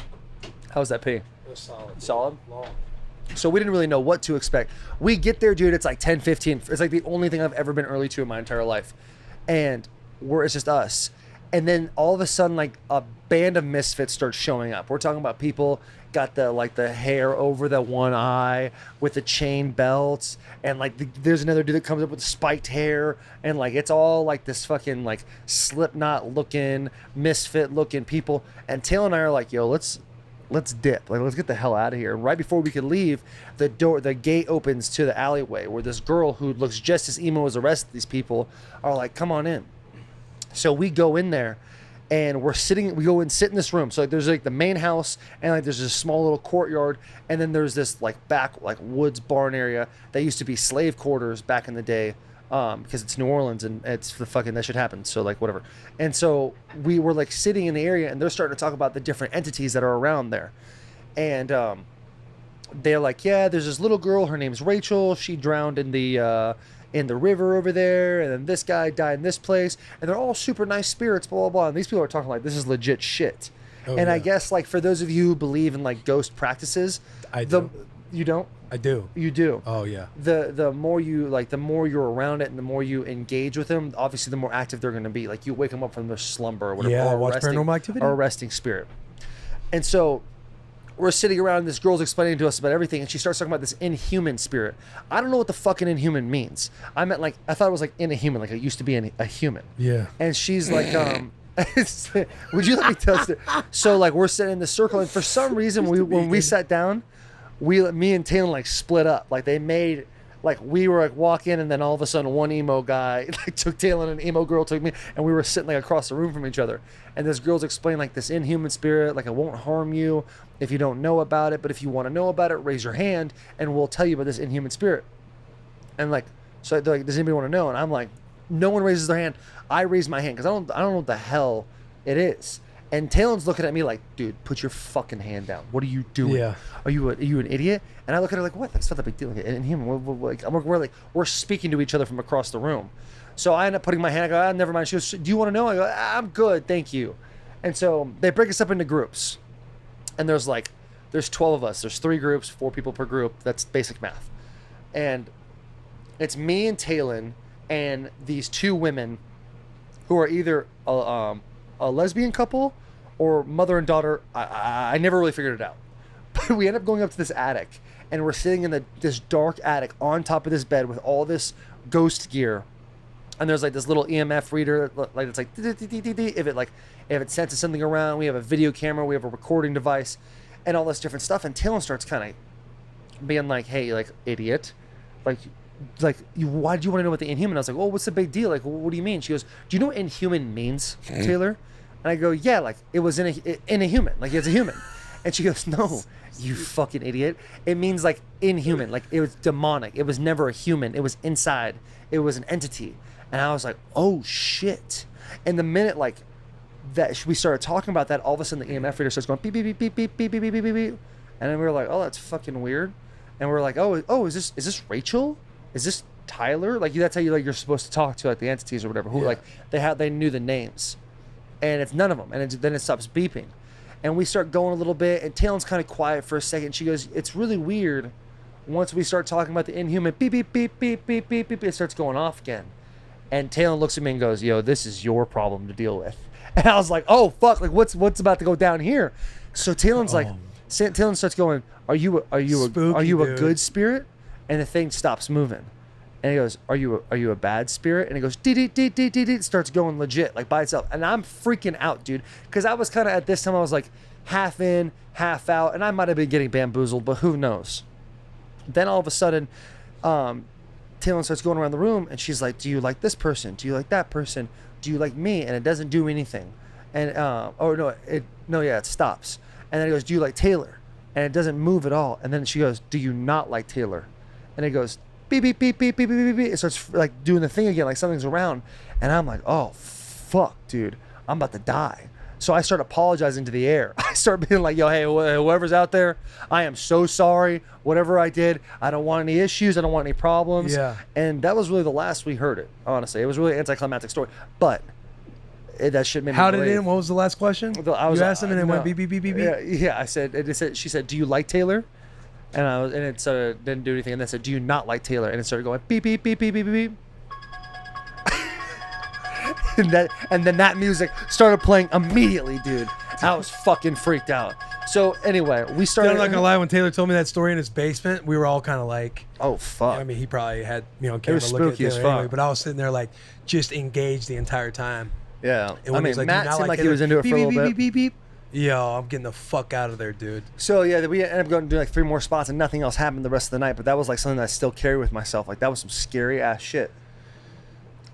How's that pee? It was solid. Solid? Long. So we didn't really know what to expect. We get there, dude, it's 10:15. It's the only thing I've ever been early to in my entire life. And it's just us. And then all of a sudden, a band of misfits starts showing up. We're talking about people got the hair over the one eye with the chain belts, and there's another dude that comes up with spiked hair, and it's all this fucking Slipknot looking, misfit looking people. And Taylor and I are yo, let's dip, let's get the hell out of here. And right before we could leave, the gate opens to the alleyway where this girl who looks just as emo as the rest of these people are come on in. So we go in there, and we go and sit in this room. So there's the main house, and there's this small little courtyard, and then there's this back woods barn area that used to be slave quarters back in the day, because it's New Orleans and it's the fucking that shit happened. So whatever. And so we were sitting in the area, and they're starting to talk about the different entities that are around there, and they're yeah, there's this little girl, her name's Rachel, she drowned in the river over there, and then this guy died in this place, and they're all super nice spirits, blah blah blah. And these people are talking this is legit shit. I guess for those of you who believe in ghost practices, I do. You don't? I do. You do. Oh yeah. The more you the more you're around it, and the more you engage with them, obviously the more active they're going to be. You wake them up from their slumber or whatever. Yeah, or watch Paranormal Activity. Or a resting spirit. And so we're sitting around, this girl's explaining to us about everything, and she starts talking about this Inhuman Spirit. I don't know what the fucking Inhuman means. I meant I thought it was in a human, it used to be a human. Yeah. And she's would you let me tell you? So we're sitting in the circle, and for some reason when we sat down, me and Taylor split up. They made we were walking, and then all of a sudden one emo guy took Taylor, and an emo girl took me, and we were sitting across the room from each other. And this girl's explaining this Inhuman Spirit, it won't harm you if you don't know about it, but if you want to know about it, raise your hand, and we'll tell you about this Inhuman Spirit. And so they're does anybody want to know? And I'm no one raises their hand. I raise my hand because I don't know what the hell it is. And Talon's looking at me dude, put your fucking hand down. What are you doing? Yeah. Are you an idiot? And I look at her what? That's not that big deal. And him, we're speaking to each other from across the room. So I end up putting my hand. I go, never mind. She goes, do you want to know? I go, I'm good, thank you. And so they break us up into groups. And there's 12 of us. There's 3 groups, 4 people per group. That's basic math. And it's me and Talon and these 2 women who are either a lesbian couple or mother and daughter. I never really figured it out. But we end up going up to this attic, and we're sitting in this dark attic on top of this bed with all this ghost gear. And there's like this little EMF reader, like it's like if it senses something around. We have a video camera, we have a recording device, and all this different stuff. And Talon starts kind of being like, "Hey, like idiot, like why do you want to know what the Inhuman?" I was like, "Well, what's the big deal? Like, what do you mean?" She goes, "Do you know what Inhuman means, Taylor?" And I go, "Yeah, like it was in a human, like it's a human." And she goes, "No, you fucking idiot. It means like inhuman, like it was demonic. It was never a human. It was inside. It was an entity." And I was like, "Oh shit!" And the minute like that we started talking about that, all of a sudden the EMF reader starts going beep beep beep beep beep beep beep beep beep beep, and then we were like, "Oh, that's fucking weird." And we're like, "Oh, is this Rachel? Is this Tyler?" Like that's how you're supposed to talk to like the entities or whatever. Who like they knew the names, and it's none of them. And then it stops beeping, and we start going a little bit, and Talon's kind of quiet for a second. She goes, "It's really weird. Once we start talking about the Inhuman, beep beep beep beep beep beep beep, it starts going off again." And Talon looks at me and goes, "Yo, this is your problem to deal with." And I was like, "Oh fuck! Like what's about to go down here?" So Talon starts going, "Are you a good spirit?" And the thing stops moving. And he goes, "Are you a bad spirit?" And he goes, dee dee dee dee dee dee. It starts going legit, like by itself. And I'm freaking out, dude, because I was kind of at this time I was like half in, half out, and I might have been getting bamboozled, but who knows? Then all of a sudden, Talon starts going around the room, and she's like, "Do you like this person? Do you like that person? Do you like me?" And it doesn't do anything. And it stops. And then it goes, "Do you like Taylor?" And it doesn't move at all. And then she goes, "Do you not like Taylor?" And it goes beep beep beep beep beep beep beep beep. It starts like doing the thing again, like something's around. And I'm like, "Oh fuck, dude, I'm about to die." So I start apologizing to the air. I start being like, "Yo, hey, whoever's out there, I am so sorry. Whatever I did, I don't want any issues. I don't want any problems." Yeah. And that was really the last we heard it, honestly. It was really an anticlimactic story. But that shit made me How did brave. it end? What was the last question? You asked him and it went beep, beep, beep, beep, beep? Yeah, I said, she said, "Do you like Taylor?" And it didn't do anything. And then it said, "Do you not like Taylor?" And it started going beep, beep, beep, beep, beep, beep, beep. and then that music started playing immediately, dude. I was fucking freaked out. So anyway, we started. I'm not gonna lie. When Taylor told me that story in his basement, we were all kind of like, "Oh fuck!" I mean, he probably had came was to look at spooky as it fuck. anyway, but I was sitting there like just engaged the entire time. Yeah, And when he was like, Matt "Do you not seemed like he Taylor?" was into it beep, for a beep, little beep, bit. beep, beep, beep. Yo, I'm getting the fuck out of there, dude. So yeah, we ended up going to do like 3 more spots, and nothing else happened the rest of the night. But that was like something that I still carry with myself. Like that was some scary ass shit.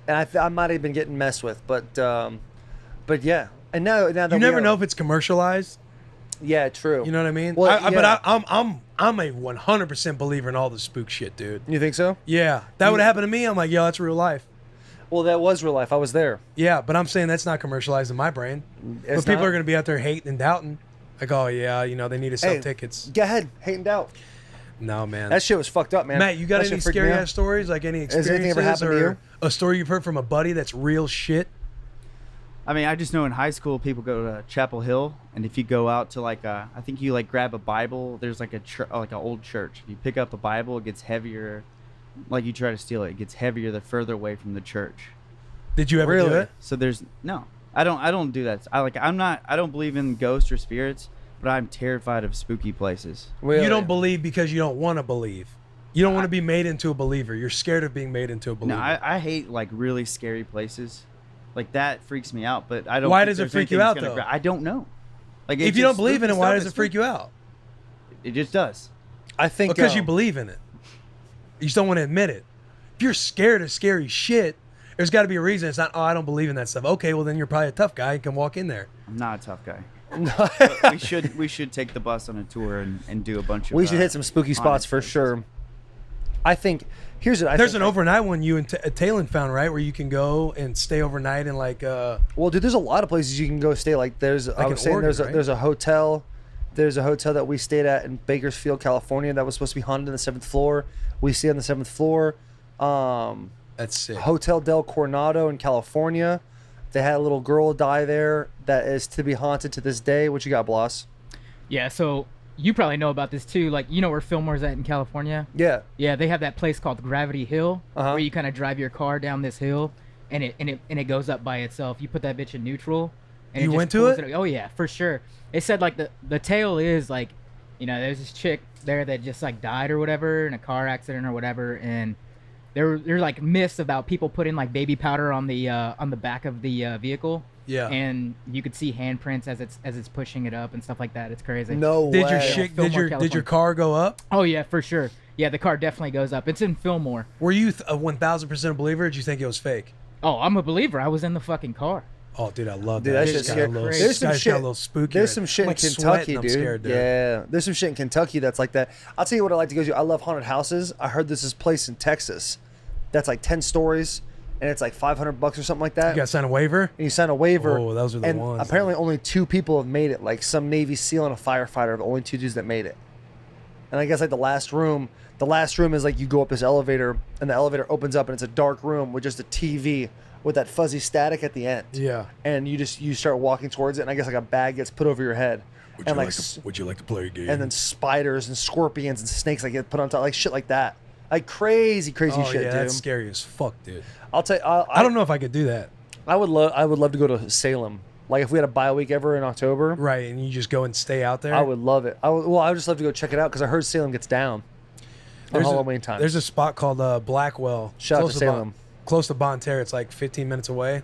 And I might have been getting messed with, but yeah. And now that You never know if it's commercialized. Yeah, true. You know what I mean? Well, But I'm a 100% believer in all the spook shit, dude. You think so? Yeah, that would happen to me. I'm like, yo, that's real life. Well, that was real life. I was there. Yeah, but I'm saying that's not commercialized in my brain. But people are going to be out there hating and doubting. Like, oh, yeah, they need to sell tickets. Go ahead. Hate and doubt. No, man. That shit was fucked up, man. Matt, you got That any shit freaked me scary out. ass stories? Like any Has experiences anything ever happened to you? A story you've heard from a buddy that's real shit? I mean, I just know in high school people go to Chapel Hill, and if you go out to I think you grab a Bible. There's like an old church. If you pick up a Bible, it gets heavier. Like you try to steal it, it gets heavier the further away from the church. Did you ever do Really? it? So I don't do that. I don't believe in ghosts or spirits, but I'm terrified of spooky places. Really? You don't believe because you don't want to believe. You don't want to be made into a believer. You're scared of being made into a believer. No, I hate like really scary places. Like that freaks me out. But I don't. Why think does it there's freak you anything out, that's gonna though? I don't know. Like if you don't believe in it, why does it freak you out? It just does. I think Because you believe in it. You just don't want to admit it. If you're scared of scary shit, there's got to be a reason. It's not, oh, I don't believe in that stuff. Okay, well then you're probably a tough guy and can walk in there. I'm not a tough guy. But we should take the bus on a tour and do a bunch of. we should hit some spooky spots for sure. I think there's an overnight one you and Talon found, right, where you can go and stay overnight and like. Well, dude, there's a lot of places you can go stay. Like I was saying, Oregon, there's a hotel. There's a hotel that we stayed at in Bakersfield, California, that was supposed to be haunted on the 7th floor. We stayed on the 7th floor. That's sick. Hotel Del Coronado in California. They had a little girl die there that is to be haunted to this day. What you got, Bloss? Yeah, so you probably know about this too. Like, you know where Fillmore's at in California? Yeah. Yeah, they have that place called Gravity Hill, Uh-huh. where you kind of drive your car down this hill, and it goes up by itself. You put that bitch in neutral. And You just went to pulls it? Oh yeah, for sure. It said like the tale is like, you know, there's this chick there that just like died or whatever in a car accident or whatever, and there's like myths about people putting like baby powder on the back of the vehicle. Yeah. And you could see handprints as it's pushing it up and stuff like that. It's crazy. No Did way. your shit? Fillmore, Did your California. car go up? Oh yeah, for sure. Yeah, the car definitely goes up. It's in Fillmore. Were you a 1,000% a believer? Or did you think it was fake? Oh, I'm a believer. I was in the fucking car. Oh, dude, I love Dude, that. that It's shit's got a scary. little, There's There's some it's got shit. a little spooky. There's in some it. shit I'm in like Kentucky, sweating. I'm dude. scared, dude. Yeah, there's some shit in Kentucky that's like that. I'll tell you what I like to go to. I love haunted houses. I heard there's this place in Texas that's like 10 stories, and it's like $500 or something like that. You got to sign a waiver? And you sign a waiver. Oh, those are the and ones. apparently only 2 people have made it. Like some Navy SEAL and a firefighter are the only 2 dudes that made it. And I guess like the last room is like you go up this elevator, and the elevator opens up, and it's a dark room with just a TV with that fuzzy static at the end. Yeah. And you start walking towards it, and I guess like a bag gets put over your head, and like would you like to play a game? and then spiders and scorpions and snakes like get put on top, like shit like that, like crazy oh, shit, yeah, dude. that's scary as fuck, dude. I'll tell you, I don't know if I could do that. I would love to go to Salem. Like if we had a bye week ever in October, Right, and you just go and stay out there? I would love it. I would just love to go check it out because I heard Salem gets down on Halloween time. There's a spot called Blackwell. Shout out close to Bon- Salem. Close to Bonne Terre. It's like 15 minutes away.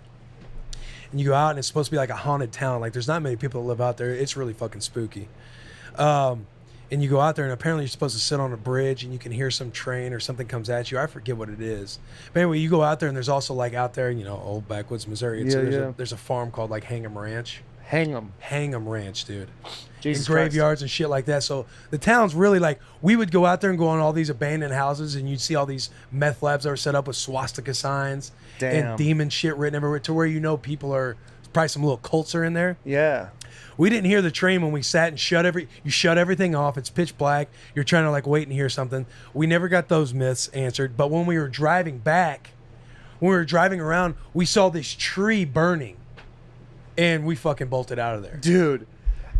And you go out, and it's supposed to be like a haunted town. Like, there's not many people that live out there. It's really fucking spooky. And you go out there, and apparently you're supposed to sit on a bridge, and you can hear some train or something comes at you. I forget what it is. But anyway, you go out there, and there's also, like, out there, you know, old backwoods Missouri. There's a farm called, like, Hang'em Ranch. Hang'em Ranch, dude. Jesus And graveyards and shit like that. So the town's really like, we would go out there and go on all these abandoned houses, and you'd see all these meth labs that were set up with swastika signs Damn. and demon shit written everywhere, to where you know people are, probably some little cults are in there. Yeah. We didn't hear the train when we sat and you shut everything off. It's pitch black. You're trying to like wait and hear something. We never got those myths answered. But when we were driving back, when we were driving around, we saw this tree burning, and we fucking bolted out of there. Dude.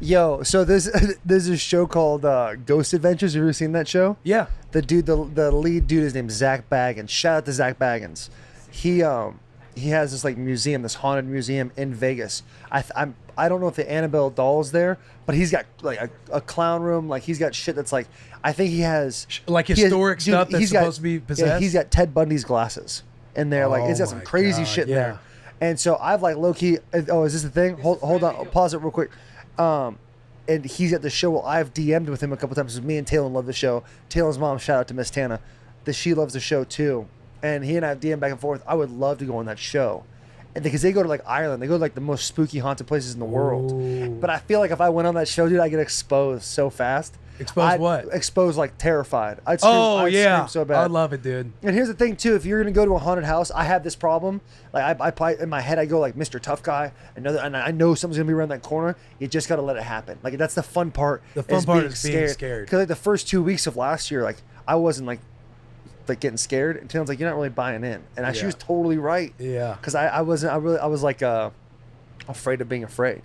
Yo, so there's a show called Ghost Adventures. Have you ever seen that show? Yeah. The lead dude is named Zach Baggins. Shout out to Zach Baggins. He has this like museum, this haunted museum in Vegas. I don't know if the Annabelle doll's there, but he's got like a clown room. Like he's got shit that's like, I think he has Like he has- historic dude, stuff that's he's got- supposed to be Yeah, possessed? he's got Ted Bundy's glasses in there. Like it's got some my crazy God, shit in yeah. there. And so I've like low key. Oh, is this the thing? Hold on. Pause it real quick. And he's at the show. Well, I've DM'd with him a couple times. Me and Taylor love the show. Taylor's mom, shout out to Miss Tana, that she loves the show too. And he and I have DM'd back and forth. I would love to go on that show, and because they go to like Ireland, they go to like the most spooky haunted places in the world. Ooh. But I feel like if I went on that show, dude, I get exposed so fast. Exposed what? Exposed like terrified. I'd scream so bad. I love it, dude. And here's the thing too: if you're gonna go to a haunted house, I have this problem. Like I in my head, I go like Mr. Tough Guy. And I know someone's gonna be around that corner. You just gotta let it happen. Like that's the fun part. The fun part is being scared. Because like the first 2 weeks of last year, like I wasn't like getting scared. And Taylor's like, you're not really buying in, and she Yeah. was totally right. Yeah. Because I was like afraid of being afraid,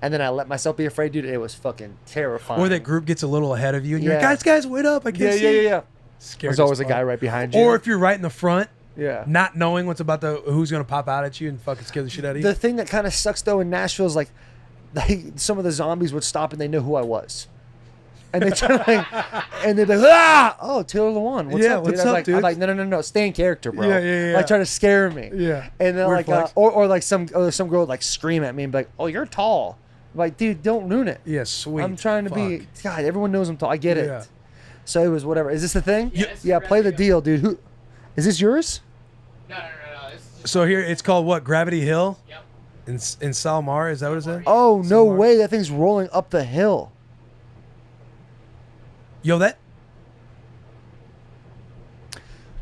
and then I let myself be afraid, dude. It was fucking terrifying. Or that group gets a little ahead of you, and you're Yeah. like, guys, wait up. I can't see. Yeah. Scared There's always as a guy fuck. right behind you. Or if you're right in the front, yeah. not knowing what's about who's going to pop out at you and fucking scare the shit out of you. The thing that kind of sucks though in Nashville is like, some of the zombies would stop and they know who I was, and they try like, and they're like, ah, oh, Taylor Lewan, what's Yeah, up, dude? what's I'm up, like, dude? I'm like, no, stay in character, bro. Yeah. Like trying to scare me. Yeah. And then Weird like, flex. or like some girl would like scream at me and be like, oh, you're tall. I'm like, dude, don't ruin it. Yeah, sweet. I'm trying to be. Fuck. God, everyone knows I'm tall. I get Yeah. it. So it was whatever. Is this the thing? Yes. Yeah, play the deal, dude. Who? Is this yours? No. This is just, So here, it's called what? Gravity Hill? yep. In Salmar? Is that what it said? Oh no Somewhere. way! That thing's rolling up the hill. Yo, that...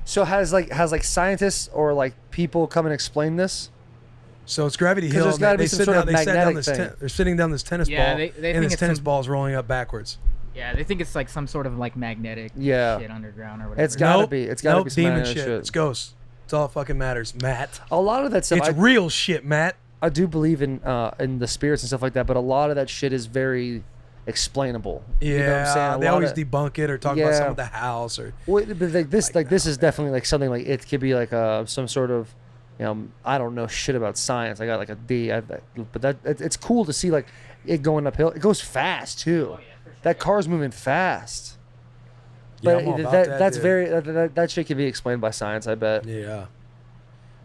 So has like scientists or like people come and explain this? So it's Gravity 'Cause Hill. there's and gotta they be some sit sort down, of they sat down magnetic this thing. they're sitting down this tennis Yeah, ball, they and think this it's tennis some- ball's rolling up backwards. Yeah, they think it's like some sort of like magnetic Yeah. shit underground or whatever. It's gotta Nope. be. It's gotta Nope, be some demon magnetic shit. It's ghosts. It's all that fucking matters, Matt. A lot of that stuff. It's real shit, Matt. I do believe in the spirits and stuff like that, but a lot of that shit is very explainable. Yeah, You know what I'm saying? A they lot always of- debunk it or talk about some of the house or. Well, but this is definitely like something like it could be like some sort of, I don't know shit about science. I got like a D, but it's cool to see like it going uphill. It goes fast too. That car's moving fast. Yeah, But I'm all about that's dude. very that shit can be explained by science. I bet. Yeah.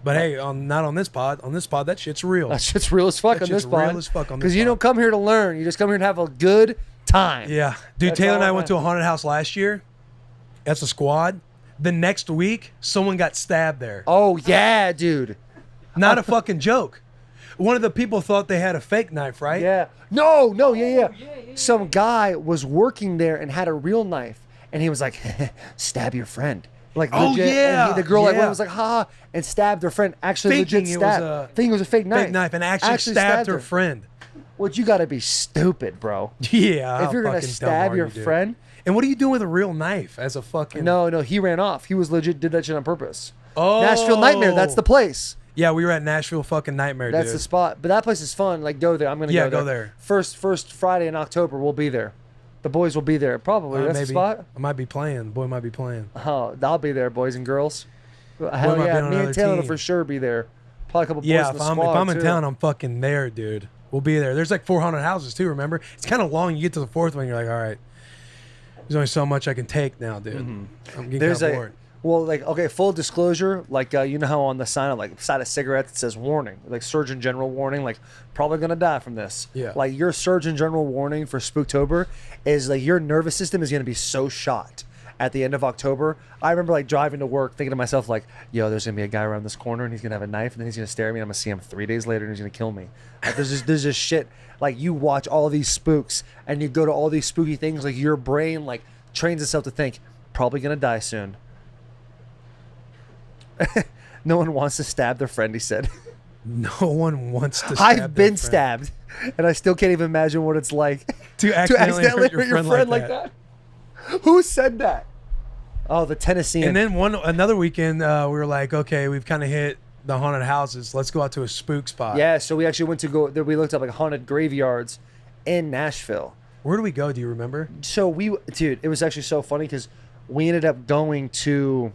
But hey, not on this pod. On this pod, that shit's real. That shit's real as fuck That on this shit's real pod. as fuck on this Because you pod. don't come here to learn. You just come here to have a good time. Yeah, dude. That's Taylor and all I I went to a haunted house last year. That's a squad. The next week, someone got stabbed there. Oh yeah, dude. Not a fucking joke. One of the people thought they had a fake knife, right? Yeah. No, yeah. Some guy was working there and had a real knife, and he was like, "Stab your friend." Like Oh, legit. yeah, And the girl like yeah. went, was like, "Ha!" and stabbed her friend. Actually, Thinking legit it was stabbed. a Thinking it was a fake knife. Fake knife and actually stabbed her friend. Which you got to be stupid, bro. Yeah. If how you're gonna fucking dumb stab are your you, dude? friend. And what are you doing with a real knife as a fucking? No, he ran off. He was legit did that shit on purpose. Oh. Nashville Nightmare. That's the place. Yeah, we were at Nashville fucking Nightmare, That's dude. the spot. But that place is fun. Like, go there. I'm gonna Yeah, go go there. there. First Friday in October, we'll be there. The boys will be there. Probably. That's Maybe. the spot. I might be playing. Boy might be playing. Oh, I'll be there, boys and girls. Hell might be yeah, on me another and Taylor will team. for sure be there. Probably a couple boys Yeah, in if the I'm squad in too. town, I'm fucking there, dude. We'll be there. There's like 400 houses too. Remember, it's kind of long. You get to the fourth one, you're like, all right, there's only so much I can take now, dude. I'm getting There's kind of a bored. well, like okay, full disclosure, like you know how on the sign of like side of cigarettes it says warning, like Surgeon General warning, like probably gonna die from this. Yeah. Like your Surgeon General warning for Spooktober is like your nervous system is gonna be so shot at the end of October. I remember like driving to work thinking to myself like, yo, there's gonna be a guy around this corner and he's gonna have a knife and then he's gonna stare at me and I'm gonna see him 3 days later and he's gonna kill me. Like there's just shit. Like you watch all these spooks and you go to all these spooky things, like your brain like trains itself to think probably gonna die soon. No one wants to stab their friend, he said. No one wants to. Stab I've their been friend. stabbed, and I still can't even imagine what it's like To accidentally hurt your friend like that. Who said that? Oh, the Tennessean. And then another weekend, we were like, okay, we've kind of hit the haunted houses. Let's go out to a spook spot. yeah, so we actually went to go. We looked up like haunted graveyards in Nashville. Where do we go? Do you remember? So dude, it was actually so funny because we ended up going to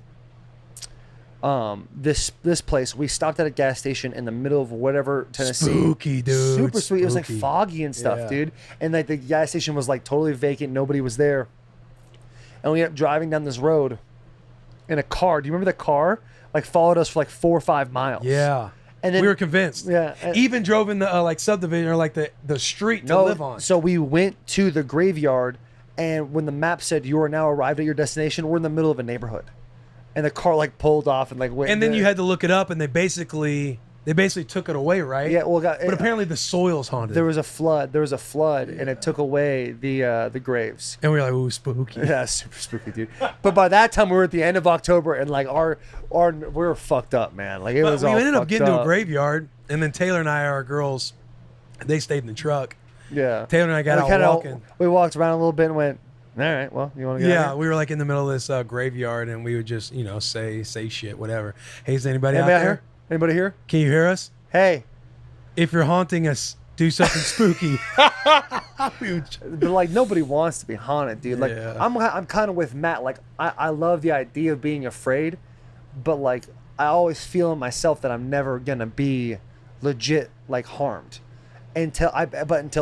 this place. We stopped at a gas station in the middle of whatever Tennessee. Spooky, dude. Super sweet. It was like Spooky. foggy and stuff, Yeah. dude. And like the gas station was like totally vacant. Nobody was there. And we ended up driving down this road in a car. Do you remember the car? Like followed us for like 4 or 5 miles. Yeah. And then we were convinced. Yeah, and- Even drove in the like subdivision or like the street to live on. So we went to the graveyard, and when the map said you are now arrived at your destination, we're in the middle of a neighborhood, and the car like pulled off and like went. And then there. you had to look it up, and they basically took it away, right? Yeah, well, But apparently the soil's haunted. there was a flood. There was a flood, and it took away the graves. and we were like, ooh, spooky. Yeah, super spooky, dude. But by that time, we were at the end of October, and like we were fucked up, man. Like it But was we all ended up fucked getting to a up. graveyard, and then Taylor and I, our girls, they stayed in the truck. Yeah. Taylor and I got We out kinda- walking. We walked around a little bit and went, all right, well, you want to go? Yeah, we were like in the middle of this graveyard, and we would just, say shit, whatever. Hey, is anybody out Anybody there? here? Anybody here? Can you hear us? Hey. If you're haunting us, do something spooky. We would- But like nobody wants to be haunted, dude. Like Yeah. I'm kind of with Matt. Like I love the idea of being afraid, but like I always feel in myself that I'm never gonna be legit like harmed until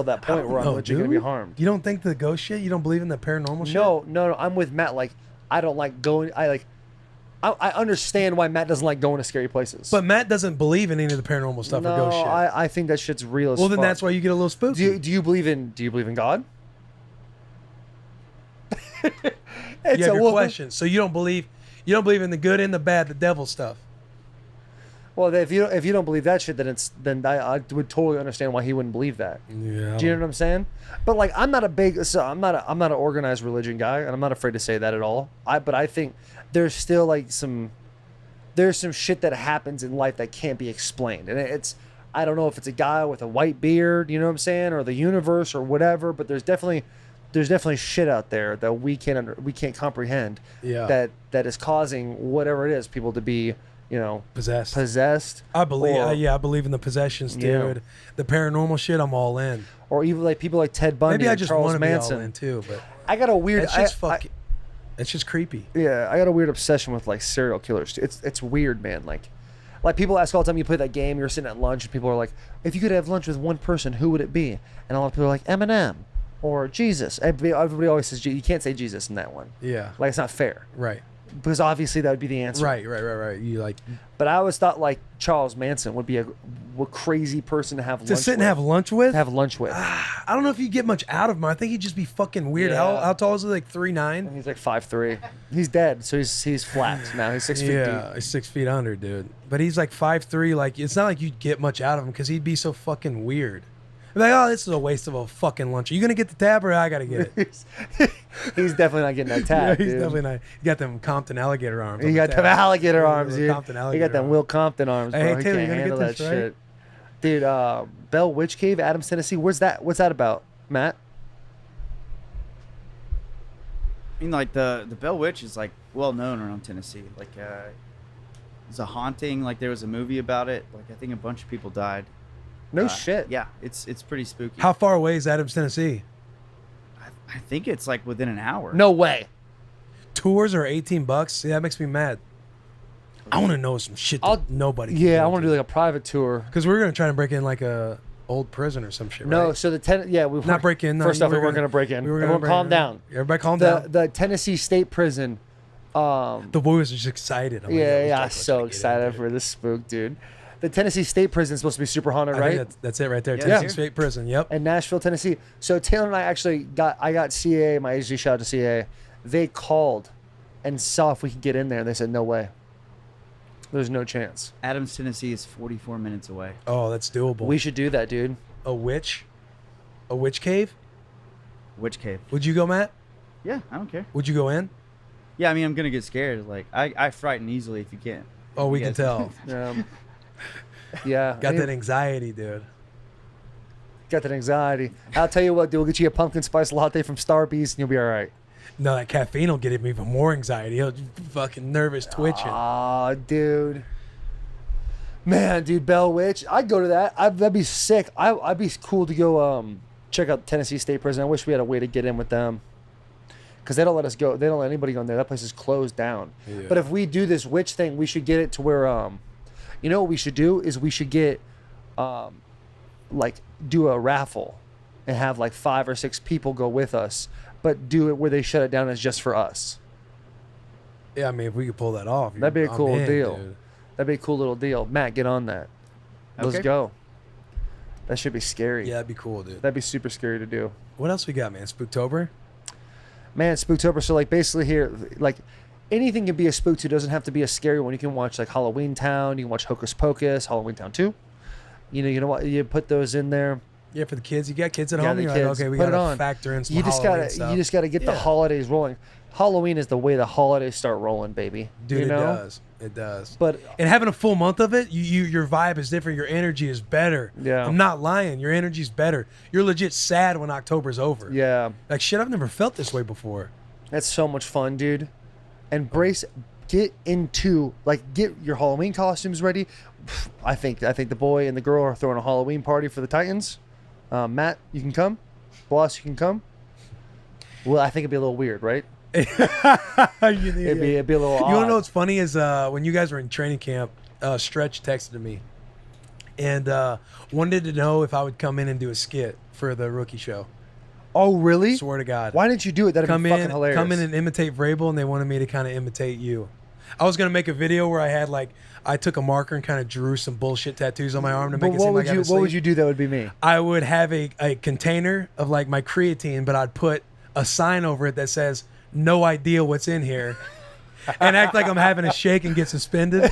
that point where I'm No, legit gonna be dude. harmed. You don't think the ghost shit? You don't believe in the paranormal shit? No. I'm with Matt. Like I don't like going. I understand why Matt doesn't like going to scary places. But Matt doesn't believe in any of the paranormal stuff no, or ghost shit. I think that shit's real as Well, then fuck. that's why you get a little spooky. Do you believe in God? You have your question. So you don't believe in the good and the bad, the devil stuff. Well, if you don't believe that shit, then I would totally understand why he wouldn't believe that. Yeah. Do you know what I'm saying? But like, I'm not an organized religion guy, and I'm not afraid to say that at all. But I think there's still like there's some shit that happens in life that can't be explained, and I don't know if it's a guy with a white beard, you know what I'm saying, or the universe or whatever. But there's definitely shit out there that we can't comprehend. Yeah. That is causing whatever it is people to be Possessed. I believe. I believe in the possessions, dude. The paranormal shit, I'm all in. Or even like people like Ted Bundy. Maybe I and just Charles want to be Manson. all in too, but I got a weird. it's just fucking. It's just creepy. Yeah, I got a weird obsession with like serial killers. It's weird, man. Like people ask all the time. You play that game. You're sitting at lunch, and people are like, "If you could have lunch with one person, who would it be?" And a lot of people are like Eminem or Jesus. Everybody always says you can't say Jesus in that one. Yeah. Like it's not fair. Right. Because obviously that would be the answer. Right. You like. But I always thought like Charles Manson would be a crazy person to have lunch with. To sit and have lunch with? To have lunch with. I don't know if you get much out of him. I think he'd just be fucking weird. Yeah. How tall is he? Like 3'9"? He's like 5'3". He's dead, so he's flat now. He's 6 feet deep. Yeah, he's 6 feet under, dude. But he's like 5'3". Like it's not like you'd get much out of him because he'd be so fucking weird. I'd be like, oh, this is a waste of a fucking lunch. Are you gonna get the tab or I gotta get it? He's definitely not getting that tab. He's dude. definitely not. He got them Compton alligator arms. He got them alligator arms, dude. Compton He alligator got them arms. Will Compton arms, bro. Hey, He Taylor, can't you gonna handle get that this, right? shit. Dude, Bell Witch Cave, Adams, Tennessee. What's that about, Matt? I mean, like the Bell Witch is like well known around Tennessee. Like, it's a haunting. Like there was a movie about it. Like I think a bunch of people died. No shit. Yeah, it's pretty spooky. How far away is Adams, Tennessee? I think it's like within an hour. No way. Tours are $18. See, that makes me mad. I want to know some shit that nobody. Yeah, I want to do like a private tour. Because we're gonna try to break in like a old prison or some shit. No, right? so we Not break in. No, First off, we were weren't gonna break in. we were gonna Everyone, break calm in. down. Everybody, calm down. The Tennessee State Prison. The boys are just excited. I'm like, Yeah, let's so try to get in, excited dude. for this spook, dude. The Tennessee State Prison is supposed to be super haunted, I right? think that's it right there. Yeah. Tennessee State Prison. Yep. In Nashville, Tennessee. So Taylor and I actually got CA, my agency, shout out to CA. They called and saw if we could get in there. And they said, no way. There's no chance. Adams, Tennessee is 44 minutes away. Oh, that's doable. We should do that, dude. A witch cave. Witch cave. Would you go, Matt? Yeah, I don't care. Would you go in? Yeah, I mean, I'm gonna get scared. Like I frighten easily if you can't. Oh, we You can guys- tell. Yeah. Got that anxiety, dude. Got that anxiety. I'll tell you what, dude. We'll get you a pumpkin spice latte from Starbucks and you'll be all right. No, that caffeine will get him even more anxiety. He'll just fucking nervous twitching. Aw, dude. Man, dude, Bell Witch. I'd go to that. That'd be sick. I'd be cool to go check out Tennessee State Prison. I wish we had a way to get in with them. Because they don't let us go. They don't let anybody go in there. That place is closed down. Yeah. But if we do this witch thing, we should get it to where, you know what we should do is we should get, like, do a raffle and have like 5 or 6 people go with us, but do it where they shut it down as just for us. Yeah, I mean, if we could pull that off, That'd be a I'm cool in, deal. dude. That'd be a cool little deal. Matt, get on that. Let's Okay. go. That should be scary. Yeah, that'd be cool, dude. That'd be super scary to do. What else we got, man? Spooktober? Man, Spooktober. So like basically here, like anything can be a spook too. Doesn't have to be a scary one. You can watch like Halloween Town. You can watch Hocus Pocus, Halloween Town 2. You know what? You put those in there. Yeah, for the kids. You got kids at Yeah, home. the You're kids. like, okay, we Put it gotta on. factor in some You just Halloween gotta stuff. you just gotta get the Yeah. holidays rolling. Halloween is the way the holidays start rolling, baby. Dude, you know? it does. It does. But And having a full month of it, your vibe is different. Your energy is better. Yeah. I'm not lying. Your energy's better. You're legit sad when October's over. yeah, Like, shit, I've never felt this way before. that's so much fun, dude. And get your Halloween costumes ready. I think the boy and the girl are throwing a Halloween party for the Titans. Matt, you can come. Boss, you can come. Well, I think it'd be a little weird, right? It'd be a little odd. You want to know what's funny is when you guys were in training camp, Stretch texted me and wanted to know if I would come in and do a skit for the rookie show. Oh, really? Swear to God. Why didn't you do it? That'd be fucking hilarious. Come in and imitate Vrabel, and they wanted me to kind of imitate you. I was gonna make a video where I took a marker and kind of drew some bullshit tattoos on my arm to make But it seem like I what was asleep. would you do? That would be me. I would have a container of like my creatine, but I'd put a sign over it that says "No idea what's in here," and act like I'm having a shake and get suspended.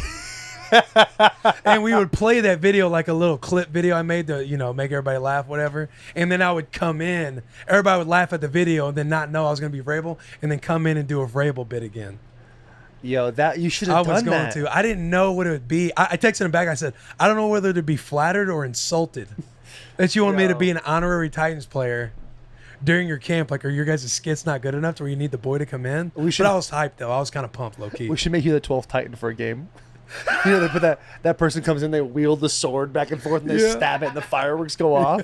And we would play that video like a little clip video I made to, make everybody laugh, whatever. And then I would come in, everybody would laugh at the video and then not know I was gonna be Vrabel, and then come in and do a Vrabel bit again. Yo, that you should I have was done going that. to. I didn't know what it would be. I texted him back. I said, I don't know whether to be flattered or insulted that you want me to Yo. be an honorary Titans player during your camp. Like, are your guys' skits not good enough to where you need the boy to come in? We should- But I was hyped, though. I was kind of pumped, low-key. We should make you the 12th Titan for a game. You know, they put that person comes in, they wield the sword back and forth, and they stab it, and the fireworks go off.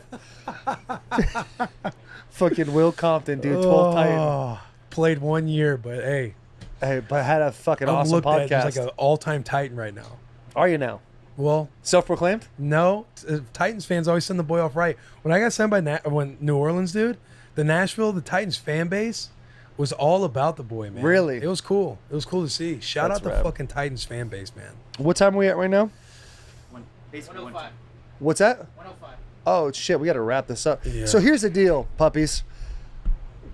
Fucking Will Compton, dude, 12 Titan. Played 1 year, but hey, But had a fucking I'm awesome looked at podcast. as like an all-time Titan right now. Are you now? Well, Self-proclaimed? no, Titans fans always send the boy off right. When I got signed by when New Orleans, dude, the Titans fan base was all about the boy, man. Really? It was cool. It was cool to see. Shout That's out the rad. fucking Titans fan base, man. What time are we at right now? Basically 105. What's that? 105. Oh, shit, we got to wrap this up. Yeah. So here's the deal, puppies.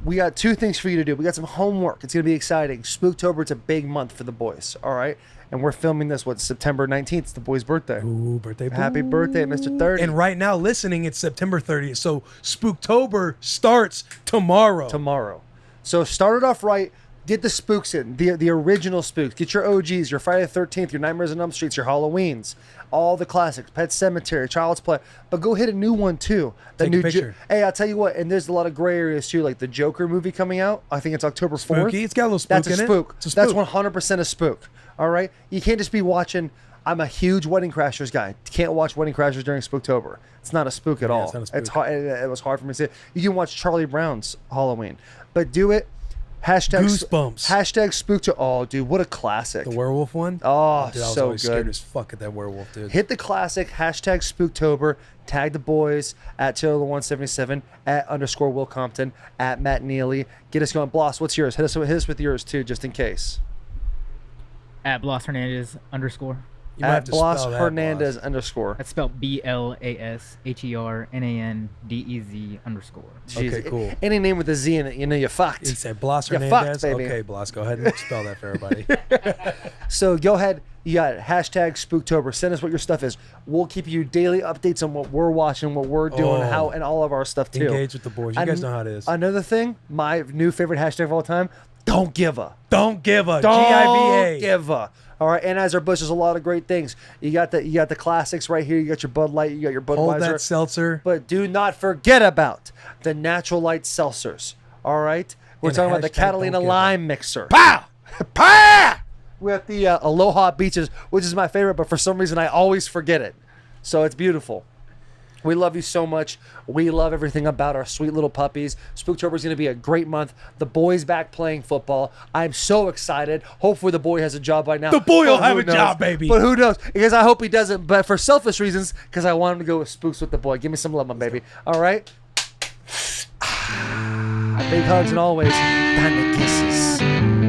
We got 2 things for you to do. We got some homework. It's going to be exciting. Spooktober, it's a big month for the boys, all right? And we're filming this, September 19th. It's the boy's birthday. Ooh, birthday boy. Happy birthday, Mr. 30. And right now, listening, it's September 30th. So Spooktober starts tomorrow. Tomorrow. So start it off right. Get the spooks in, the original spooks. Get your OGs, your Friday the 13th, your Nightmares on Elm Streets, your Halloweens, all the classics, Pet Cemetery, Child's Play. But go hit a new one too. The Take a new picture. Hey, I'll tell you what, and there's a lot of gray areas too, like the Joker movie coming out. I think it's October 4th. Spooky. It's got a little spook That's in a it. spook. It's a That's spook. 100% a spook. All right? You can't just be watching. I'm a huge Wedding Crashers guy. Can't watch Wedding Crashers during Spooktober. It's not a spook at all. it's not a spook. It's hard. It was hard for me to say. You can watch Charlie Brown's Halloween, but do it. Goosebumps. Hashtag Spooktober. Oh, dude, what a classic. The werewolf one? Oh, dude, I was so always scared good. as fuck at that werewolf, dude. Hit the classic. Hashtag Spooktober. Tag the boys at Taylor177 at _ Will Compton at Matt Neely. Get us going. Bloss, what's yours? Hit us with yours too, just in case. At Blas Hernandez _. You might have At to Bloss spell that, Hernandez Bloss. _ That's spelled BLASHERNANDEZ _ Jeez, Okay, cool. Any name with a Z in it, you know you're fucked. He said Blas You're Hernandez. fucked, baby. Okay, Blas, go ahead and spell that for everybody. So go ahead. You got it. Hashtag Spooktober. Send us what your stuff is. We'll keep you daily updates on what we're watching, what we're doing, Oh. how, and all of our stuff too. Engage with the boys. You guys know how it is. Another thing, my new favorite hashtag of all time: don't give a. Don't give a. Don't GIVA. give a. All right, Anheuser Busch is a lot of great things. You got the classics right here. You got your Bud Light. You got your Hold Budweiser. that seltzer. But do not forget about the Natural Light Seltzers. All right, we're And talking about the hashtag Catalina don't give Lime Mixer. Pow, pow. We're at the Aloha Beaches, which is my favorite, but for some reason I always forget it. So it's beautiful. We love you so much. We love everything about our sweet little puppies. Spooktober is going to be a great month. The boy's back playing football. I'm so excited. Hopefully the boy has a job by now. The boy will But have who a knows? job, baby. But who knows? Because I hope he doesn't. But for selfish reasons, because I want him to go with Spooks with the boy. Give me some love, my baby. All right? Big hugs and always, time to kisses.